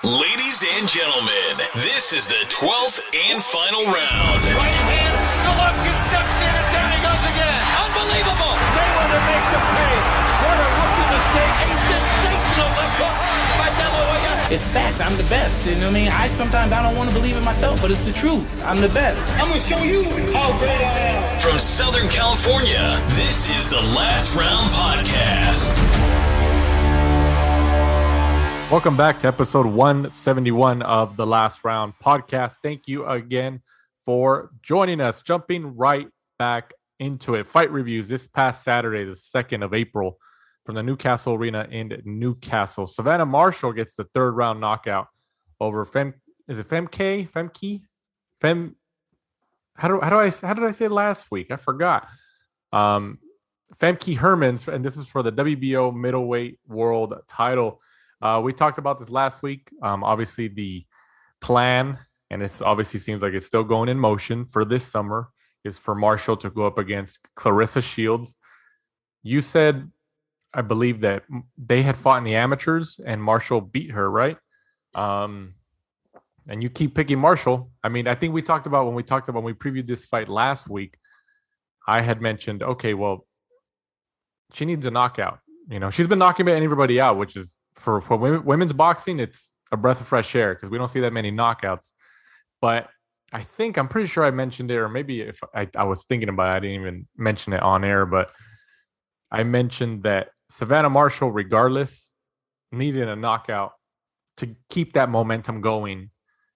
Ladies and gentlemen, this is the 12th and final round. Right hand, Golovkin steps in and down he goes again. Unbelievable. Mayweather makes a pay. What a rookie mistake. A sensational left hook by De La Hoya. It's fact. I'm the best. You know what I mean? Sometimes I don't want to believe it myself, but it's the truth. I'm the best. I'm going to show you how great I am. From Southern California, this is the Last Round Podcast. Welcome back to episode 171 of the Last Round Podcast. Thank you again for joining us. Jumping right back into it. Fight reviews this past Saturday, the 2nd of April, from the Newcastle Arena in Newcastle. Savannah Marshall gets the third round knockout over Femke? How did I say it last week? I forgot. Femke-Hermans, and this is for the WBO middleweight world title. We talked about this last week. Obviously, the plan, and it obviously seems like it's still going in motion for this summer, is for Marshall to go up against Claressa Shields. You said, I believe, that they had fought in the amateurs and Marshall beat her, right? And you keep picking Marshall. I mean, I think we talked about when we previewed this fight last week, I had mentioned, okay, well, she needs a knockout. You know, she's been knocking everybody out, which is, for women's boxing, it's a breath of fresh air because we don't see that many knockouts. But I'm pretty sure I mentioned it, or maybe if I was thinking about it, I didn't even mention it on air, but I mentioned that Savannah Marshall, regardless, needed a knockout to keep that momentum going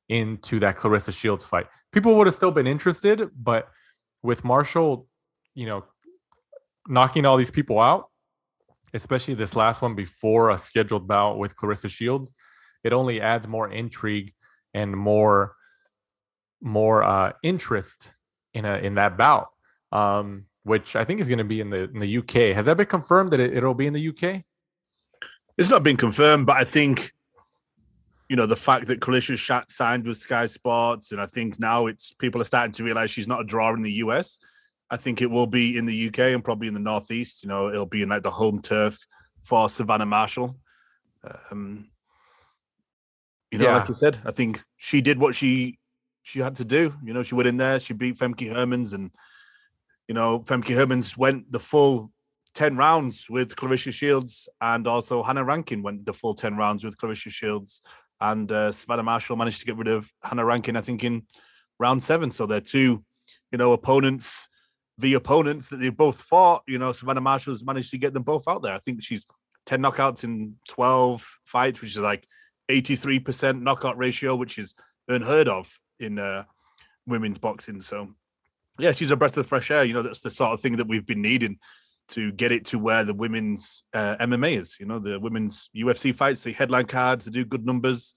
into that Claressa Shields fight. People would have still been interested, but with Marshall, you know, knocking all these people out, especially this last one before a scheduled bout with Claressa Shields, it only adds more intrigue and more interest in that bout, which I think is going to be in the UK. Has that been confirmed that it'll be in the UK? It's not been confirmed, but I think, you know, the fact that Claressa signed with Sky Sports, and I think now people are starting to realize she's not a draw in the US. I think it will be in the UK and probably in the Northeast. You know, it'll be in like the home turf for Savannah Marshall. Like you said, I think she did what she had to do. You know, she went in there, she beat Femke-Hermans, and, you know, Femke-Hermans went the full 10 rounds with Claressa Shields, and also Hannah Rankin went the full 10 rounds with Claressa Shields. And Savannah Marshall managed to get rid of Hannah Rankin, I think, in round 7. So they're two, you know, opponents that they both fought. You know, Savannah Marshall's managed to get them both out there. I think she's 10 knockouts in 12 fights, which is like 83% knockout ratio, which is unheard of in women's boxing. So, yeah, she's a breath of fresh air. You know, that's the sort of thing that we've been needing to get it to where the women's MMA is. You know, the women's UFC fights, the headline cards, they do good numbers.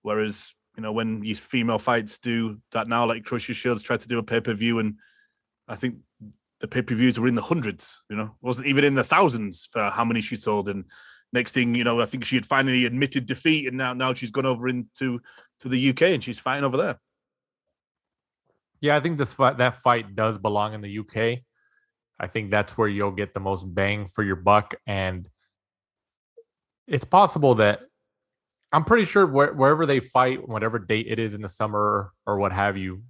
Whereas, you know, when these female fights do that now, like Claressa Shields tried to do a pay-per-view, and I think the pay-per-views were in the hundreds, you know, it wasn't even in the thousands for how many she sold. And next thing, you know, I think she had finally admitted defeat, and now she's gone over to the UK and she's fighting over there. Yeah, I think that fight does belong in the UK. I think that's where you'll get the most bang for your buck. And it's possible that, I'm pretty sure wherever they fight, whatever date it is in the summer or what have you,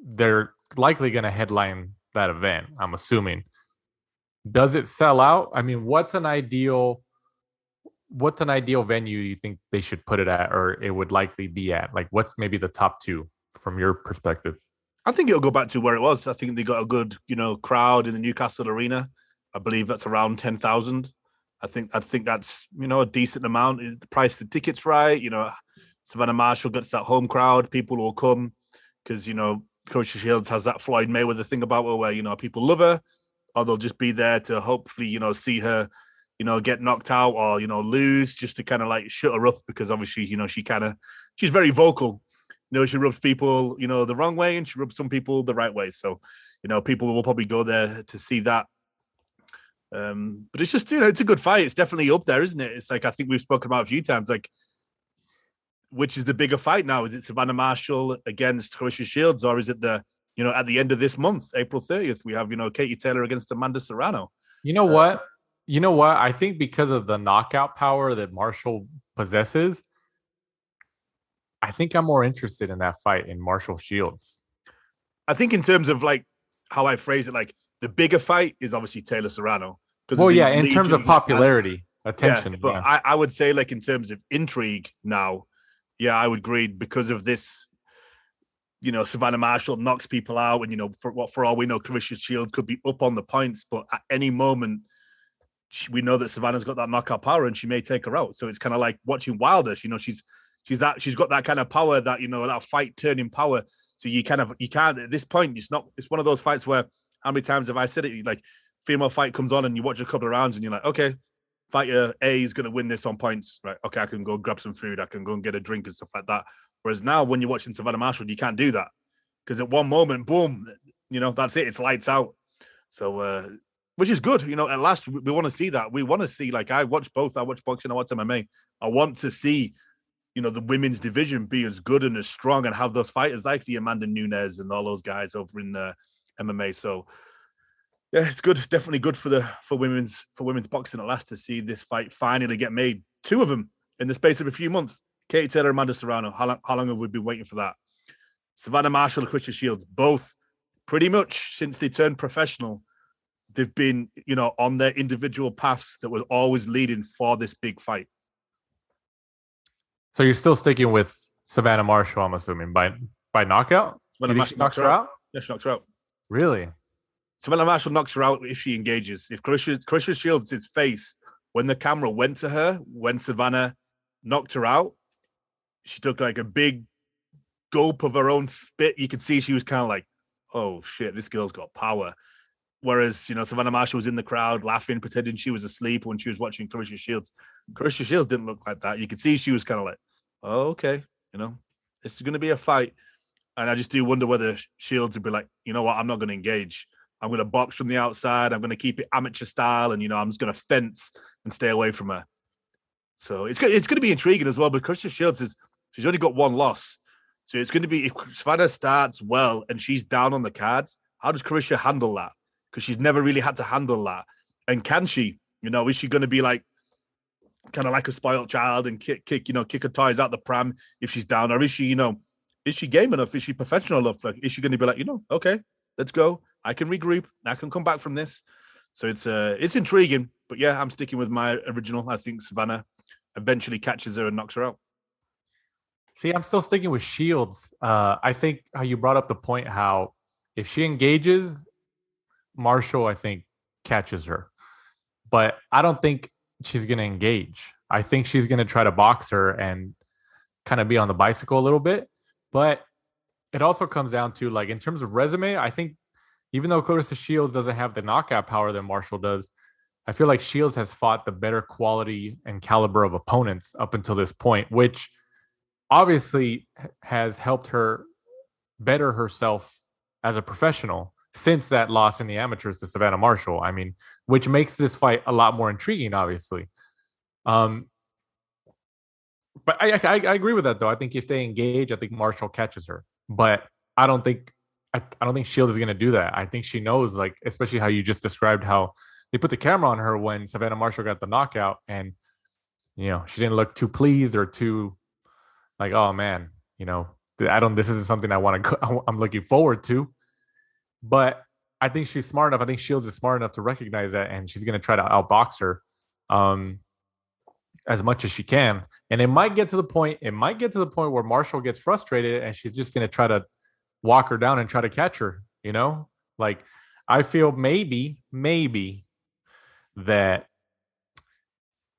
they're likely going to headline that event, I'm assuming. Does it sell out? I mean, what's an ideal venue you think they should put it at, or it would likely be at? Like, what's maybe the top 2 from your perspective? I think it'll go back to where it was. I think they got a good, you know, crowd in the Newcastle Arena. I believe that's around 10,000. I think that's, you know, a decent amount. The price of the tickets right. You know, Savannah Marshall gets that home crowd. People will come because, you know, Claressa Shields has that Floyd Mayweather thing about her where, you know, people love her, or they'll just be there to hopefully, you know, see her, you know, get knocked out or, you know, lose, just to kind of like shut her up, because obviously, you know, she's very vocal. You know, she rubs people, you know, the wrong way, and she rubs some people the right way. So, you know, people will probably go there to see that. But it's just, you know, it's a good fight. It's definitely up there, isn't it? It's like, I think we've spoken about a few times, like, which is the bigger fight now? Is it Savannah Marshall against Claressa Shields, or is it at the end of this month, April 30th, we have, you know, Katie Taylor against Amanda Serrano? You know what? I think because of the knockout power that Marshall possesses, I think I'm more interested in that fight in Marshall Shields. I think in terms of like how I phrase it, like the bigger fight is obviously Taylor Serrano. Well, yeah, in terms of popularity, attention. Yeah, but yeah. I would say like in terms of intrigue now, yeah, I would agree because of this. Savannah Marshall knocks people out, and for all we know, Clarissa Shields could be up on the points, but at any moment, we know that Savannah's got that knockout power, and she may take her out. So it's kind of like watching Wilder. She's got that kind of power, that that fight turning power. So you can't at this point. It's one of those fights where how many times have I said it? Like female fight comes on, and you watch a couple of rounds, and you're like, okay, fighter A is going to win this on points, right? Okay, I can go grab some food, I can go and get a drink and stuff like that. Whereas now, when you're watching Savannah Marshall, you can't do that because at one moment, boom, that's it. It's lights out. So, which is good. At last, we want to see that. We want to see, like, I watch both. I watch boxing, I watch MMA. I want to see, the women's division be as good and as strong and have those fighters like the Amanda Nunes and all those guys over in MMA. So, yeah, it's good. Definitely good for women's boxing at last to see this fight finally get made. 2 of them in the space of a few months. Katie Taylor, Amanda Serrano. How long have we been waiting for that? Savannah Marshall, Clarissa Shields, both pretty much since they turned professional, they've been, on their individual paths that were always leading for this big fight. So you're still sticking with Savannah Marshall, I'm assuming, by knockout? Savannah Marshall knocks her out? Yeah, she knocks her out. Really? Savannah Marshall knocks her out if she engages. If Clarissa Shields' face, when the camera went to her, when Savannah knocked her out, she took like a big gulp of her own spit. You could see she was kind of like, oh shit, this girl's got power. Whereas, Savannah Marshall was in the crowd laughing, pretending she was asleep when she was watching Clarissa Shields. Clarissa Shields didn't look like that. You could see she was kind of like, oh, okay, this is going to be a fight. And I just do wonder whether Shields would be like, you know what, I'm not going to engage. I'm going to box from the outside. I'm going to keep it amateur style. And, I'm just going to fence and stay away from her. So it's going to be intriguing as well, because Clarissa Shields she's only got 1 loss. So it's going to be, if Savannah starts well and she's down on the cards, how does Clarissa handle that? Because she's never really had to handle that. And can she? Is she going to be like, kind of like a spoiled child and kick her toys out the pram if she's down? Or is she, is she game enough? Is she professional enough? Like, is she going to be like, okay, let's go. I can regroup. I can come back from this. So it's intriguing. But yeah, I'm sticking with my original. I think Savannah eventually catches her and knocks her out. See, I'm still sticking with Shields. I think how you brought up the point, how if she engages, Marshall, I think, catches her. But I don't think she's going to engage. I think she's going to try to box her and kind of be on the bicycle a little bit. But it also comes down to, like, in terms of resume, I think even though Clarissa Shields doesn't have the knockout power that Marshall does, I feel like Shields has fought the better quality and caliber of opponents up until this point, which obviously has helped her better herself as a professional since that loss in the amateurs to Savannah Marshall. I mean, which makes this fight a lot more intriguing, obviously. But I agree with that, though. I think if they engage, I think Marshall catches her. But I don't think Shields is going to do that. I think she knows, like, especially how you just described how they put the camera on her when Savannah Marshall got the knockout, and she didn't look too pleased or too like, oh man, this isn't something I want to. I'm looking forward to. But I think she's smart enough. I think Shields is smart enough to recognize that, and she's going to try to outbox her as much as she can. And it might get to the point where Marshall gets frustrated, and she's just going to try to walk her down and try to catch her. Like, I feel maybe that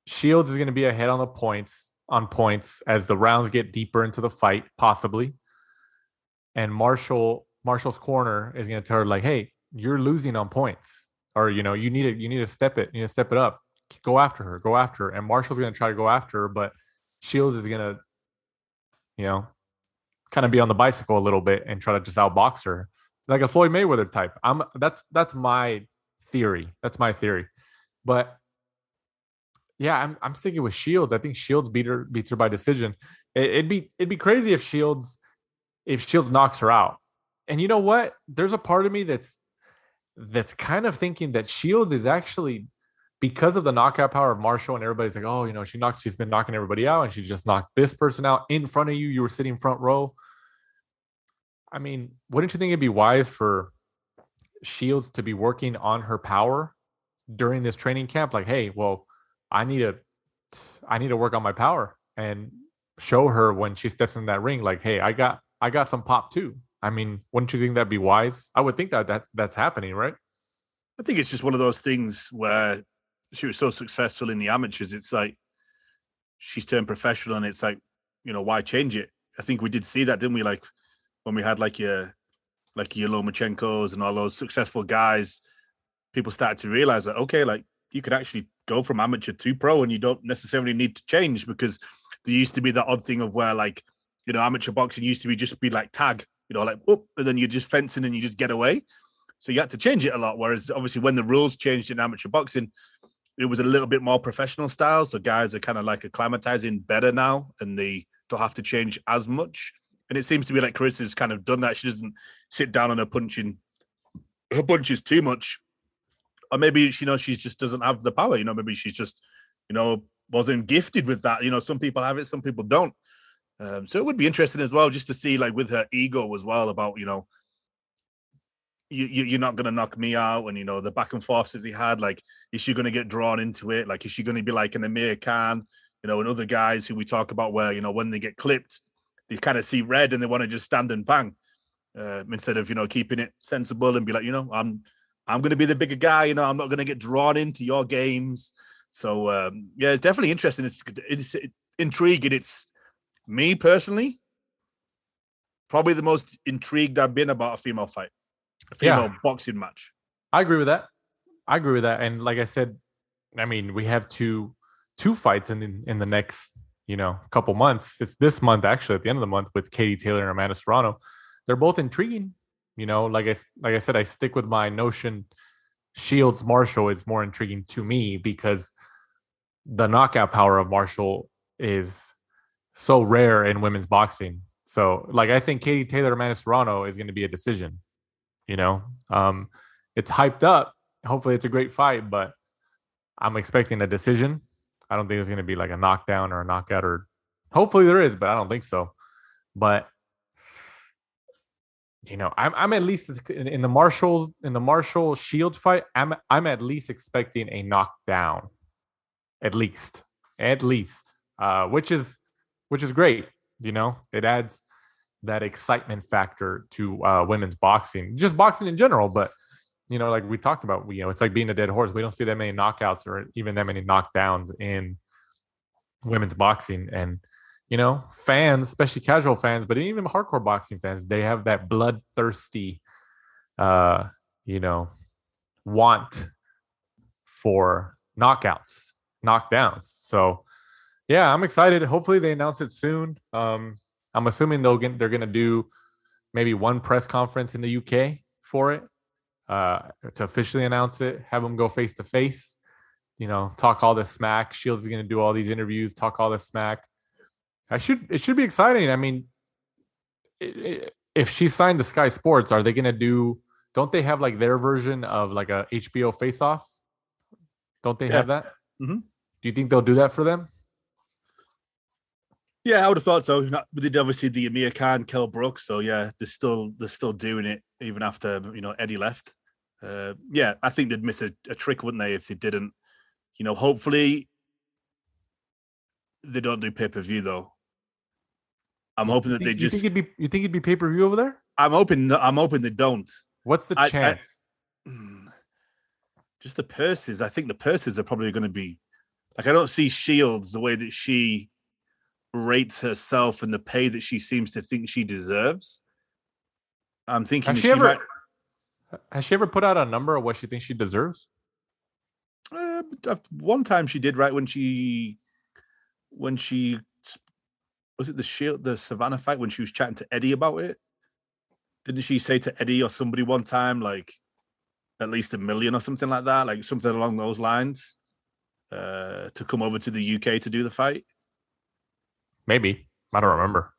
Shields is going to be ahead on points as the rounds get deeper into the fight, possibly. And Marshall's corner is going to tell her, like, hey, you're losing on points, or you need to step it up. Go after her. And Marshall's going to try to go after her, but Shields is going to, kind of be on the bicycle a little bit and try to just outbox her, like a Floyd Mayweather type. That's my theory. But yeah, I'm sticking with Shields. I think Shields beats her by decision. It'd be crazy if Shields knocks her out. And you know what? There's a part of me that's kind of thinking that Shields is actually because of the knockout power of Marshall, and everybody's like, oh, she's been knocking everybody out, and she just knocked this person out in front of you. You were sitting front row. I mean, wouldn't you think it'd be wise for Shields to be working on her power during this training camp? Like, hey, well, I need to work on my power and show her when she steps in that ring, like, hey, I got some pop too. I mean, wouldn't you think that'd be wise? I would think that's happening, right? I think it's just one of those things where she was so successful in the amateurs. It's like she's turned professional, and it's like, why change it? I think we did see that, didn't we? Like when we had like your Lomachenkos and all those successful guys, people started to realize that, okay, like you could actually go from amateur to pro, and you don't necessarily need to change, because there used to be that odd thing of where, like, amateur boxing used to be just be like tag, like whoop, and then you're just fencing and you just get away. So you had to change it a lot. Whereas obviously when the rules changed in amateur boxing, it was a little bit more professional style. So guys are kind of like acclimatizing better now, and they don't have to change as much. And it seems to be like Carissa's kind of done that. She doesn't sit down on her punches too much. Or maybe, she just doesn't have the power. Maybe she's just, wasn't gifted with that. Some people have it, some people don't. So it would be interesting as well, just to see, like, with her ego as well, about, you're not going to knock me out. And, the back and forths that they had, like, is she going to get drawn into it? Like, is she going to be like an Amir Khan, and other guys who we talk about where, when they get clipped, they kind of see red and they want to just stand and bang, instead of, keeping it sensible and be like, I'm going to be the bigger guy. I'm not going to get drawn into your games. So, yeah, it's definitely interesting. It's intriguing. It's, me personally, probably the most intrigued I've been about a female fight, a female boxing match. I agree with that. And like I said, I mean, we have two fights in the next, couple months. It's this month, actually, at the end of the month, with Katie Taylor and Amanda Serrano. They're both intriguing. Like I said, I stick with my notion. Shields Marshall is more intriguing to me because the knockout power of Marshall is so rare in women's boxing. So, like, I think Katie Taylor, Amanda Serrano is going to be a decision. It's hyped up. Hopefully it's a great fight, but I'm expecting a decision. I don't think it's going to be like a knockdown or a knockout, or hopefully there is, but I don't think so. But I'm at least in the Marshall Shields fight, I'm at least expecting a knockdown, at least, which is great. It adds that excitement factor to women's boxing, just boxing in general. But like we talked about, it's like being a dead horse. We don't see that many knockouts or even that many knockdowns in women's boxing. And fans, especially casual fans, but even hardcore boxing fans, they have that bloodthirsty want for knockdowns. So yeah, I'm excited. Hopefully they announce it soon. I'm assuming they're going to do maybe one press conference in the UK for it, to officially announce it, have them go face to face, talk all this smack. Shields is going to do all these interviews, talk all this smack. It should be exciting. I mean, if she signed to Sky Sports, are they going to don't they have like their version of like a HBO face-off? Don't they have that? Mm-hmm. Do you think they'll do that for them? Yeah, I would have thought so. They did obviously the Amir Khan, Kell Brooks. So yeah, they're still doing it even after Eddie left. Yeah, I think they'd miss a trick, wouldn't they, if they didn't? Hopefully they don't do pay-per-view though. I'm hoping that they just. You think it'd be pay-per-view over there? I'm hoping they don't. What's the chance? Just the purses. I think the purses are probably going to be like, I don't see Shields the way that she rates herself and the pay that she seems to think she deserves. I'm thinking, has she ever put out a number of what she thinks she deserves? One time she did, right, when she was it the Savannah fight, when she was chatting to Eddie about it? Didn't she say to Eddie or somebody one time, like, at least $1 million or something like that, like something along those lines, to come over to the UK to do the fight? Maybe. I don't remember.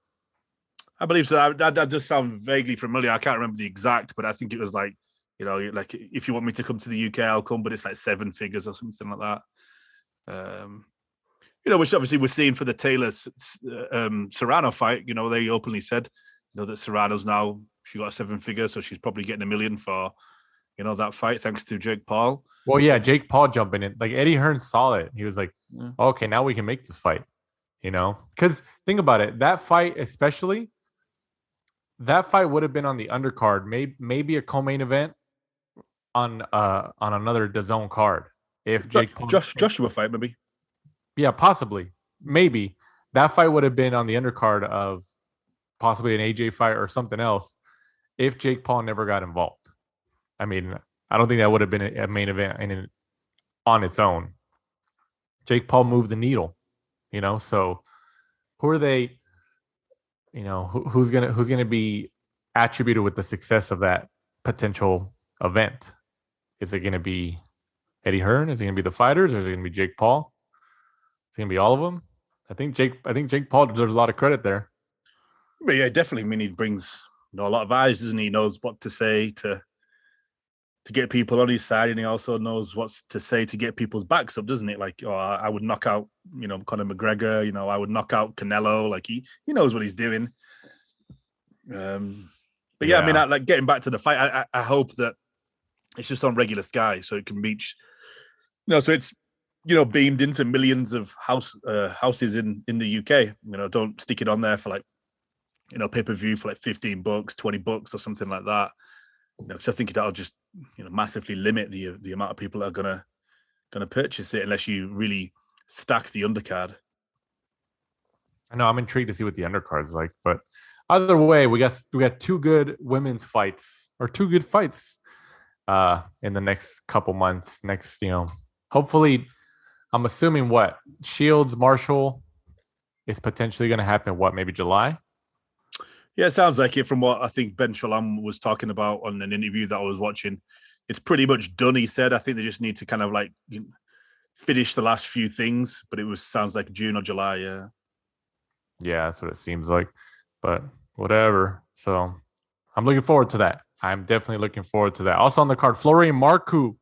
I believe so. That does sound vaguely familiar. I can't remember the exact, but I think it was like You know, like if you want me to come to the UK, I'll come, but it's like 7 figures or something like that. You know, which obviously we're seeing for the Taylor Serrano fight. You know, they openly said, you know, that Serrano's now, she got a 7 figure, so she's probably getting $1 million for, you know, that fight, thanks to Jake Paul. Well, yeah, Jake Paul jumping in. Like Eddie Hearn saw it. He was like, okay, now we can make this fight. You know, because think about it. That fight, especially, that fight would have been on the undercard, maybe a co-main event on another DAZN card. If Jake Paul, Joshua fight, maybe. Yeah, possibly. Maybe. That fight would have been on the undercard of possibly an AJ fight or something else if Jake Paul never got involved. I mean, I don't think that would have been a main event on its own. Jake Paul moved the needle, you know, so who are they, you know, who's gonna be attributed with the success of that potential event? Is it gonna be Eddie Hearn? Is it gonna be the fighters, or is it gonna be Jake Paul? It's gonna be all of them. I think Jake Paul deserves a lot of credit there. But yeah, definitely. I mean, he brings, you know, a lot of eyes, doesn't he? He knows what to say to get people on his side, and he also knows what to say to get people's backs up, doesn't it? Like, oh, I would knock out, you know, Conor McGregor. You know, I would knock out Canelo. Like he knows what he's doing. But yeah, I mean, like getting back to the fight, I hope that it's just on regular Sky, so it can reach, you know, so it's, you know, beamed into millions of houses in the UK. You know, don't stick it on there for like, you know, pay-per-view for like $15, $20 or something like that. You know, because I think that'll just, you know, massively limit the amount of people that are gonna purchase it unless you really stack the undercard. I know I'm intrigued to see what the undercard's like, but either way, we got 2 good women's fights, or 2 good fights in the next couple months. Next, you know, hopefully, I'm assuming what Shields Marshall is potentially going to happen. What, maybe July? Yeah, it sounds like it from what I think Ben Shalom was talking about on an interview that I was watching. It's pretty much done, he said. I think they just need to kind of like finish the last few things, but it sounds like June or July, yeah. Yeah, that's what it seems like, but whatever. So I'm looking forward to that. I'm definitely looking forward to that. Also on the card, Florian Marcoux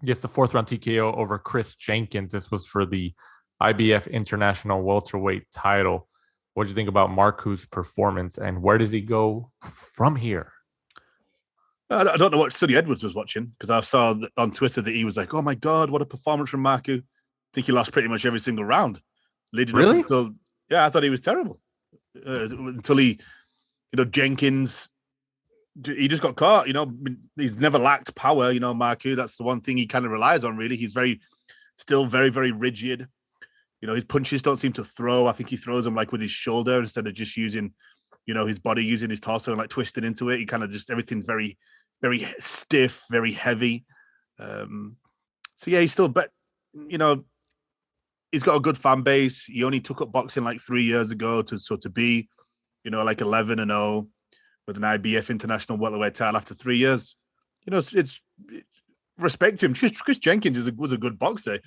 gets the 4th round TKO over Chris Jenkins. This was for the IBF International Welterweight title. What do you think about Marcoux' performance, and where does he go from here? I don't know what Sonny Edwards was watching, because I saw on Twitter that he was like, oh my God, what a performance from Marcoux. I think he lost pretty much every single round. Really? Yeah, I thought he was terrible. Until he, you know, Jenkins, he just got caught, you know. He's never lacked power, you know, Marcoux. That's the one thing he kind of relies on, really. He's still very, very rigid. You know, his punches don't seem to throw. I think he throws them like with his shoulder instead of just using, you know, his body, using his torso and like twisting into it. He kind of just, everything's very, very stiff, very heavy. So yeah, he's still, but you know, he's got a good fan base. He only took up boxing like 3 years ago to be, you know, like 11-0 with an IBF International Welterweight title after 3 years. You know, it's respect to him. Chris Jenkins was a good boxer.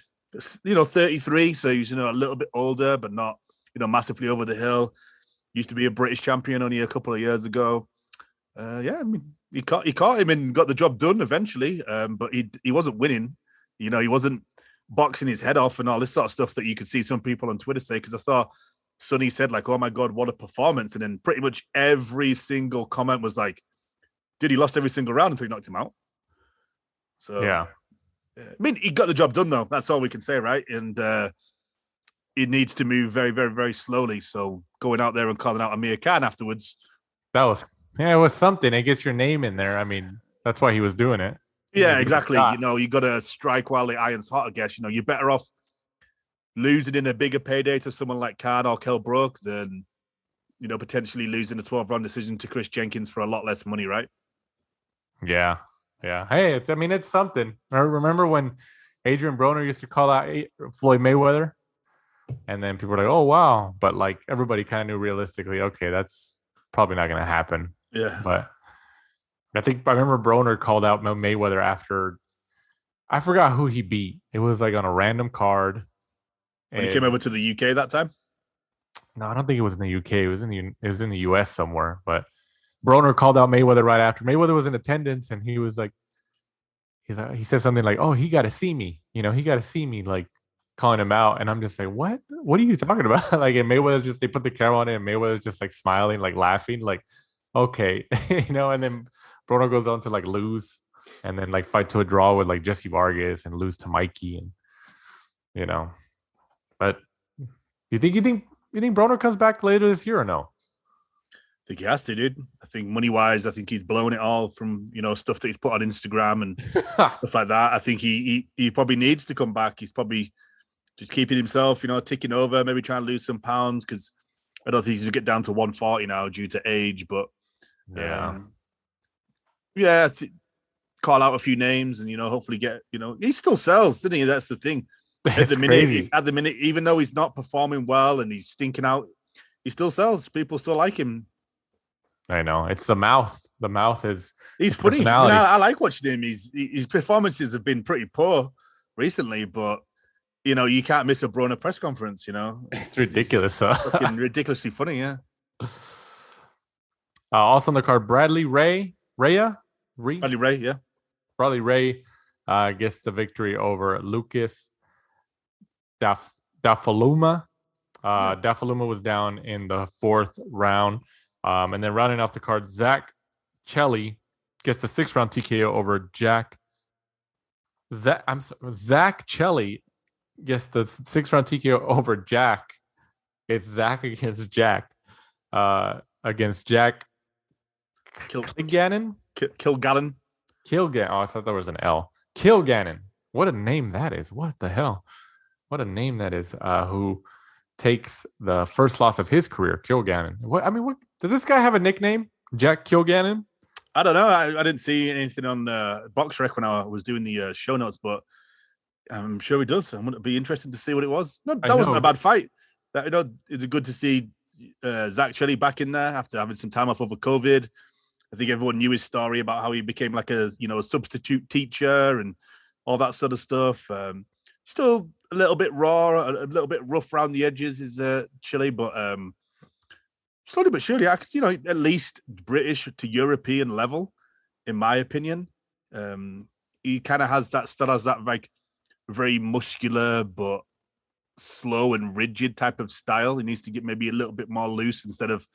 You know, 33, so he's, you know, a little bit older, but not, you know, massively over the hill. Used to be a British champion only a couple of years ago. Yeah, I mean, he caught him and got the job done eventually, but he wasn't winning. You know, he wasn't boxing his head off and all this sort of stuff that you could see some people on Twitter say, because I saw Sonny said like, oh my God, what a performance. And then pretty much every single comment was like, dude, he lost every single round until he knocked him out. So yeah. I mean, he got the job done, though. That's all we can say, right? And he needs to move very, very, very slowly. So going out there and calling out Amir Khan afterwards. It was something. It gets your name in there. I mean, that's why he was doing it. Yeah, exactly. You know, you got to strike while the iron's hot, I guess. You know, you're better off losing in a bigger payday to someone like Khan or Kell Brook than, you know, potentially losing a 12-round decision to Chris Jenkins for a lot less money, right? Yeah. Yeah. Hey, it's something. I remember when Adrian Broner used to call out Floyd Mayweather, and then people were like, oh, wow. But like everybody kind of knew realistically, okay, that's probably not going to happen. Yeah. But I remember Broner called out Mayweather after, I forgot who he beat. It was like on a random card. When he came over to the UK that time? No, I don't think it was in the UK. It was in the US somewhere. But Broner called out Mayweather right after. Mayweather was in attendance, and he was like, he said something like, "Oh, he got to see me," he got to see me, like calling him out. And I'm just like, what? What are you talking about? Like, and Mayweather's just, they put the camera on it, and Mayweather's just like smiling, like laughing, like, okay, And then Broner goes on to like lose, and then like fight to a draw with like Jesse Vargas and lose to Mikey, and But you think Broner comes back later this year or no? I think he has to, dude. I think money-wise, I think he's blown it all from, stuff that he's put on Instagram and stuff like that. I think he probably needs to come back. He's probably just keeping himself, ticking over, maybe trying to lose some pounds, because I don't think he's going to get down to 140 now due to age. But call out a few names and, hopefully get, he still sells, doesn't he? That's the thing. At the minute, even though he's not performing well and he's stinking out, he still sells. People still like him. I know. It's the mouth. The mouth is. He's funny. I like watching him. His performances have been pretty poor recently, but you can't miss a Broner press conference. It's ridiculous. It's fucking ridiculously funny. Yeah. Also on the card, Bradley Ray. Yeah. Bradley Ray gets the victory over Lucas Dafaluma. Dafaluma was down in the 4th round. And then rounding off the card, Zach Chelly gets the 6th round TKO over Zach Chelly gets the 6th round TKO over Jack. It's Zach against Jack. Against Jack Kilgannon. Kilgallen. Oh, I thought there was an L. Kilgannon. What a name that is. What the hell? What a name that is. Who takes the first loss of his career, Kilgannon. What does this guy have a nickname? Jack Kilgannon? I don't know. I didn't see anything on BoxRec when I was doing the show notes, but I'm sure he does. I'm going to be interested to see what it was. No, that wasn't a bad fight. It's good to see Zach Chelly back in there after having some time off over COVID. I think everyone knew his story about how he became like a substitute teacher and all that sort of stuff. Still a little bit raw, a little bit rough around the edges is Chile, but slowly but surely, at least British to European level, in my opinion. He kind of still has that like very muscular but slow and rigid type of style. He needs to get maybe a little bit more loose instead of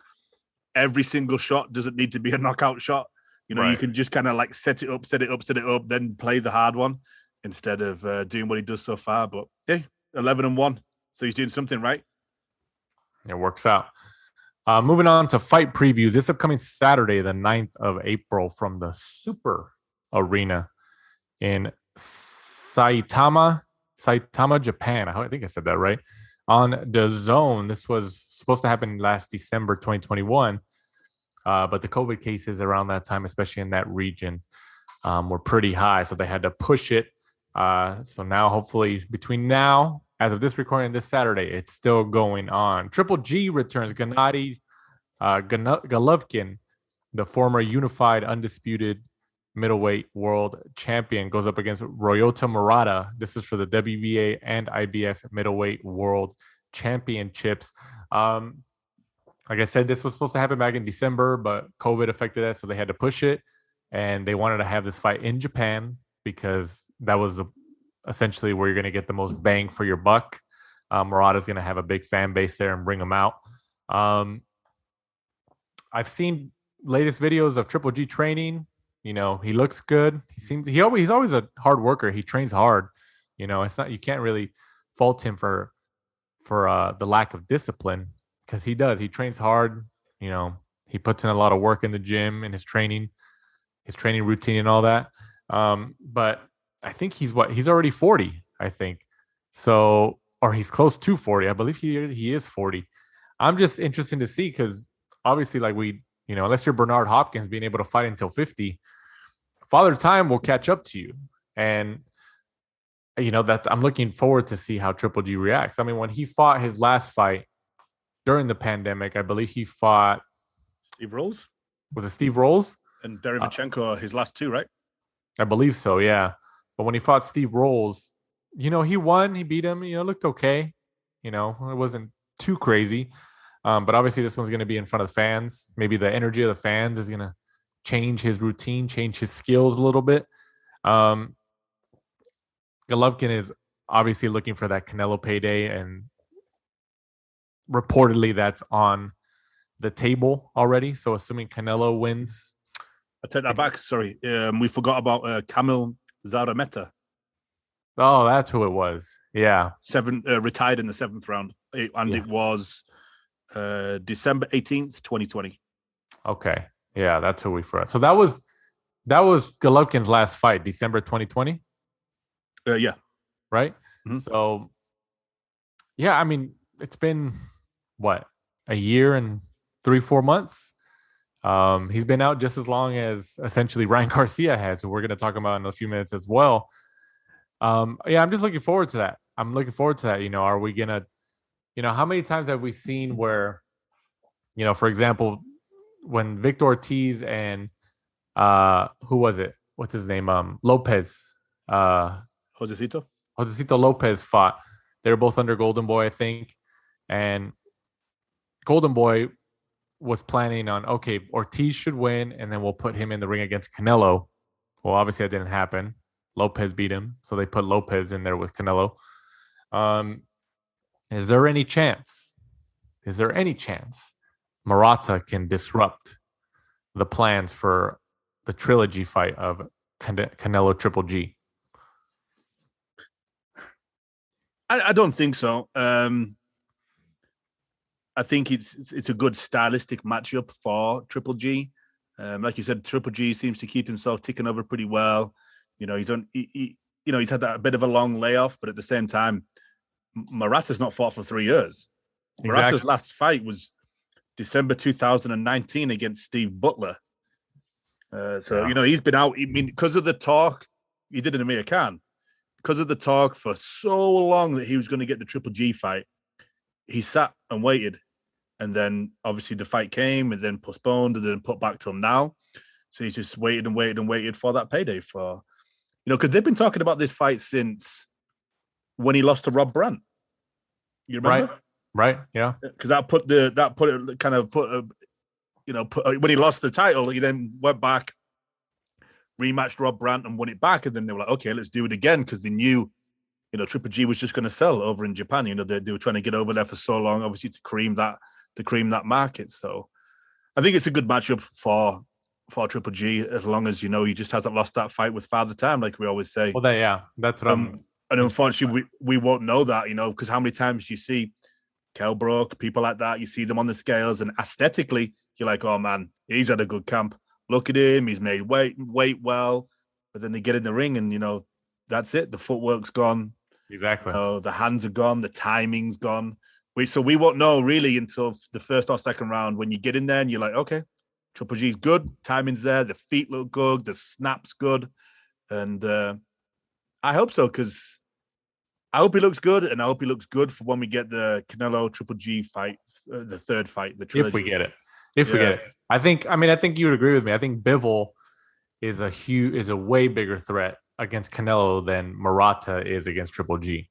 every single shot doesn't need to be a knockout shot. Right. You can just kind of like set it up, then play the hard one instead of doing what he does so far. But yeah, 11-1. So he's doing something right. It works out. Moving on to fight previews. This upcoming Saturday, the 9th of April, from the Super Arena in Saitama, Japan. I think I said that right. On the Zone. This was supposed to happen last December 2021, but the COVID cases around that time, especially in that region, were pretty high, so they had to push it. So now, hopefully, between now, as of this recording, this Saturday, it's still going on. Triple G returns. Gennady Golovkin, the former unified undisputed middleweight world champion, goes up against Ryota Murata. This is for the WBA and IBF middleweight world championships. Like I said, this was supposed to happen back in December, but COVID affected that, so they had to push it. And they wanted to have this fight in Japan because that was essentially where you're going to get the most bang for your buck. Murata's going to have a big fan base there and bring them out. I've seen latest videos of Triple G training. He looks good. He's always a hard worker. He trains hard. It's not, you can't really fault him for the lack of discipline, because he does. He trains hard. He puts in a lot of work in the gym and his training routine and all that. But I think he's already 40, I think. So, or he's close to 40. I believe he is 40. I'm just interested to see, because obviously, like unless you're Bernard Hopkins being able to fight until 50, Father Time will catch up to you. And, I'm looking forward to see how Triple G reacts. I mean, when he fought his last fight during the pandemic, I believe he fought Steve Rolls. Was it Steve Rolls? And Derevchenko, his last two, right? I believe so, yeah. But when he fought Steve Rolls, he won. He beat him. Looked okay. It wasn't too crazy. But obviously, this one's going to be in front of the fans. Maybe the energy of the fans is going to change his routine, change his skills a little bit. Golovkin is obviously looking for that Canelo payday, and reportedly that's on the table already. So assuming Canelo wins. I take that back. Sorry. We forgot about Kamil Zarameta. Oh, that's who it was. Yeah. Retired in the 7th round. It was December 18th, 2020. Okay. Yeah, that's who we forgot. So that was Golovkin's last fight, December 2020? Yeah. Right? Mm-hmm. So, yeah, I mean, it's been, what, a year and 3-4 months? He's been out just as long as essentially Ryan Garcia has, who we're going to talk about in a few minutes as well. Yeah, I'm just looking forward to that. I'm looking forward to that. Are we going to, how many times have we seen where, for example, when Victor Ortiz and who was it? What's his name? Lopez. Josecito Lopez fought. They were both under Golden Boy, I think. And Golden Boy was planning on, okay, Ortiz should win, and then we'll put him in the ring against Canelo. Well, obviously that didn't happen. Lopez beat him, so they put Lopez in there with Canelo. Is there any chance Murata can disrupt the plans for the trilogy fight of Canelo Triple G? I don't think so. I think it's a good stylistic matchup for Triple G. Like you said, Triple G seems to keep himself ticking over pretty well. He's had that bit of a long layoff, but at the same time, Murata's not fought for 3 years. Exactly. Murata's last fight was December 2019 against Steve Butler. He's been out. I mean, because of the talk, he did an Amir Khan. Because of the talk for so long that he was going to get the Triple G fight, he sat and waited. And then obviously the fight came and then postponed and then put back till now. So he's just waited and waited and waited for that payday because they've been talking about this fight since when he lost to Rob Brandt. You remember? Right. Yeah. Because when he lost the title, he then went back, rematched Rob Brandt and won it back. And then they were like, okay, let's do it again. Because they knew, Triple G was just going to sell over in Japan. They were trying to get over there for so long, obviously to cream that market. So I think it's a good matchup for Triple G, as long as, he just hasn't lost that fight with Father Time, like we always say. Well, that's what I'm... And unfortunately, we won't know that, because how many times you see Kell Brook, people like that, you see them on the scales, and aesthetically, you're like, oh man, he's had a good camp. Look at him, he's made weight well. But then they get in the ring and, that's it. The footwork's gone. Exactly. The hands are gone. The timing's gone. So we won't know really until the first or second round when you get in there and you're like, okay, Triple G's good. Timing's there. The feet look good. The snap's good. And I hope so, because I hope he looks good, and I hope he looks good for when we get the Canelo Triple G fight, the third fight, the trilogy. If we get it. We get it. I think you would agree with me. I think Bivol is a way bigger threat against Canelo than Murata is against Triple G.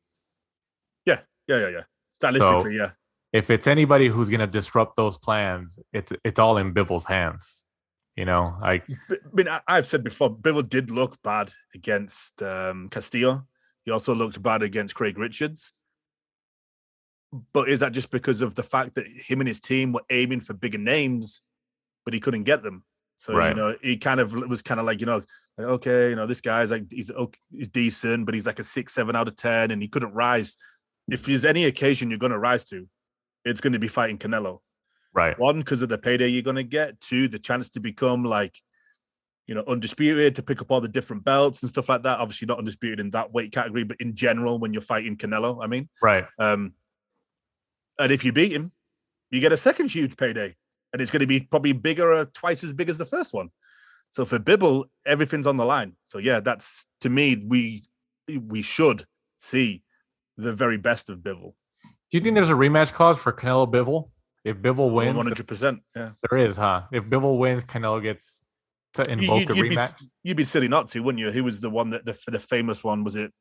Yeah. Stylistically, so, if it's anybody who's going to disrupt those plans, it's all in Bivol's hands. I mean, I've said before, Bivol did look bad against Castillo. He also looked bad against Craig Richards. But is that just because of the fact that him and his team were aiming for bigger names, but he couldn't get them? So, right. He kind of was kind of like, okay, this guy's like, he's decent, but he's like a 6-7 out of 10, and he couldn't rise. If there's any occasion you're going to rise to, it's going to be fighting Canelo. Right. 1, because of the payday you're going to get. 2, the chance to become like, undisputed, to pick up all the different belts and stuff like that. Obviously not undisputed in that weight category, but in general, when you're fighting Canelo, I mean. Right. And if you beat him, you get a second huge payday. And it's going to be probably bigger or twice as big as the first one. So for Bivol, everything's on the line. So yeah, that's, to me, we should see the very best of Bivol. Do you think there's a rematch clause for Canelo Bivol? If Bivol wins, 100%. Yeah, there is, huh? If Bivol wins, Canelo gets to invoke a rematch. You'd be silly not to, wouldn't you? Who was the one that the famous one? Was it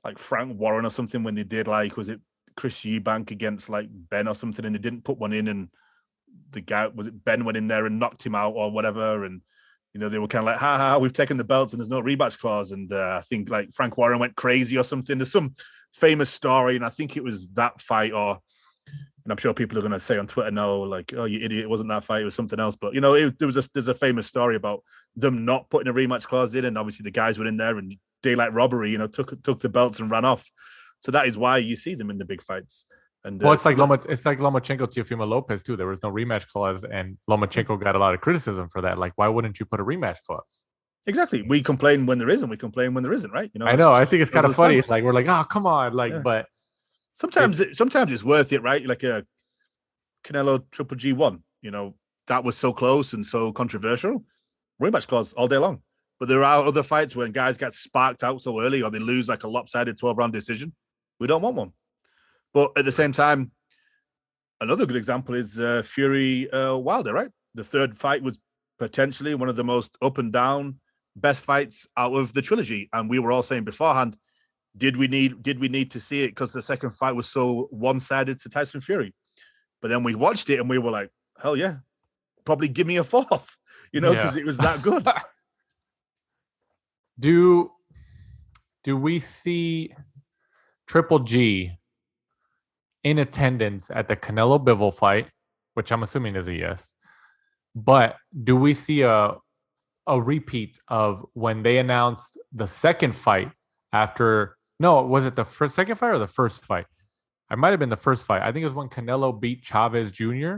like Frank Warren or something when they did was it Chris Eubank against like Ben or something, and they didn't put one in, and the guy, was it Ben, went in there and knocked him out or whatever, and they were kind of like, ha, we've taken the belts and there's no rematch clause, and I think like Frank Warren went crazy or something. There's some famous story, and I think it was that fight, and I'm sure people are going to say on Twitter, no, like, oh, you idiot, it wasn't that fight, it was something else. But there's a famous story about them not putting a rematch clause in, and obviously the guys were in there and daylight robbery, took the belts and ran off. So that is why you see them in the big fights. And it's like Lomachenko Teofimo Lopez too. There was no rematch clause, and Lomachenko got a lot of criticism for that. Like, why wouldn't you put a rematch clause? Exactly. We complain when there is, and we complain when there isn't, right? I know. I think it's kind of funny. It's like we're like, oh, come on, like, yeah. But sometimes it's worth it, right? Like a Canelo Triple G1. That was so close and so controversial. Rematch clause all day long. But there are other fights when guys get sparked out so early, or they lose like a lopsided 12-round decision. We don't want one. But at the same time, another good example is Fury Wilder, right? The third fight was potentially one of the most up and down best fights out of the trilogy. And we were all saying beforehand, did we need to see it because the second fight was so one-sided to Tyson Fury? But then we watched it and we were like, hell yeah, probably give me a fourth, because it was that good. Do we see Triple G in attendance at the Canelo Bivol fight, which I'm assuming is a yes? But do we see a repeat of when they announced the second fight after? No, was it the second fight or the first fight? It might have been the first fight. I think it was when Canelo beat Chavez Jr.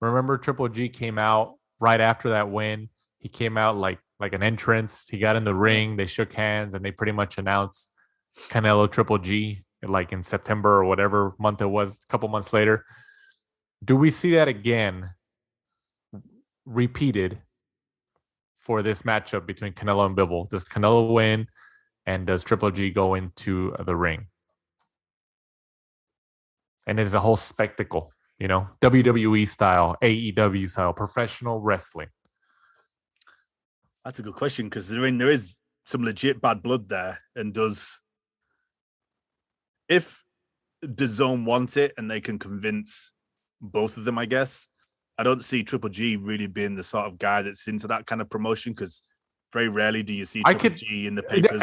Remember, Triple G came out right after that win. He came out like an entrance. He got in the ring. They shook hands, and they pretty much announced Canelo Triple G like in September or whatever month it was, a couple months later. Do we see that again repeated for this matchup between Canelo and Bivol? Does Canelo win, and does Triple G go into the ring? And it's a whole spectacle, WWE style, AEW style, professional wrestling. That's a good question, because there is some legit bad blood there. And if DAZN want it and they can convince both of them, I guess, I don't see Triple G really being the sort of guy that's into that kind of promotion, because very rarely do you see Triple G in the papers.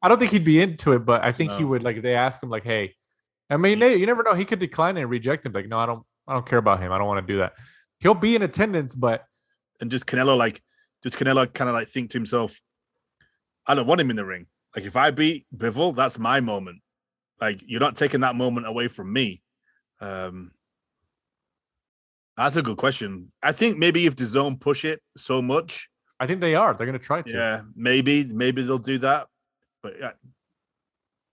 I don't think he'd be into it, but I think he would. Like, if they ask him, like, hey, I mean, you never know. He could decline and reject him. Like, no, I don't care about him. I don't want to do that. He'll be in attendance, but Does Canelo kind of like think to himself, I don't want him in the ring. Like, if I beat Bivol, that's my moment. Like, you're not taking that moment away from me. That's a good question. I think maybe if DAZN push it so much, I think they are. They're going to try to. Yeah, maybe they'll do that. But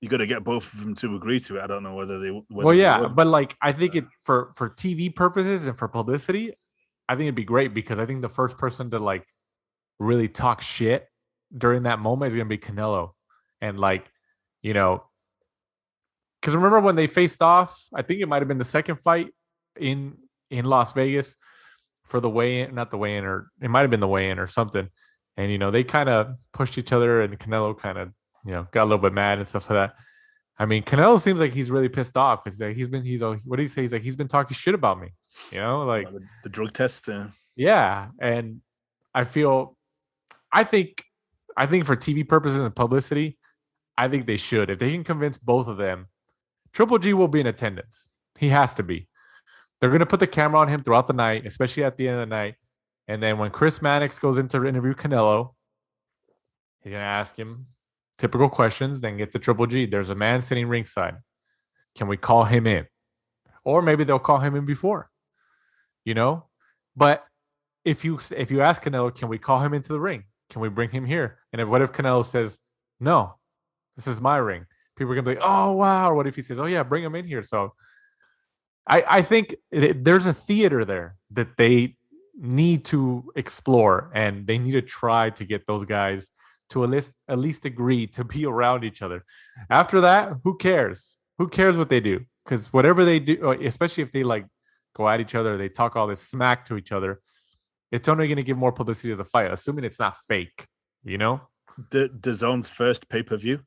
you got to get both of them to agree to it. I don't know whether they. But like, I think it for TV purposes and for publicity, I think it'd be great, because I think the first person to like really talk shit during that moment is going to be Canelo, and like, because remember when they faced off? I think it might have been the second fight in Las Vegas for the weigh-in, not the weigh-in, or it might have been the weigh-in or something. And they kind of pushed each other, and Canelo kind of got a little bit mad and stuff like that. I mean, Canelo seems like he's really pissed off, because what do you say? He's like, he's been talking shit about me, like the drug test. Yeah, and I think for TV purposes and publicity, I think they should. If they can convince both of them, Triple G will be in attendance. He has to be. They're going to put the camera on him throughout the night, especially at the end of the night. And then when Chris Mannix goes in to interview Canelo, he's going to ask him typical questions, then get to Triple G. There's a man sitting ringside. Can we call him in? Or maybe they'll call him in before, But if you ask Canelo, can we call him into the ring? Can we bring him here? And what if Canelo says, no, this is my ring? People are going to be like, oh, wow. Or what if he says, oh, yeah, bring him in here? So I think there's a theater there that they need to explore, and they need to try to get those guys to at least agree to be around each other. After that, who cares? Who cares what they do? Because whatever they do, especially if they like go at each other, they talk all this smack to each other, it's only going to give more publicity to the fight, assuming it's not fake, The DAZN's first pay-per-view.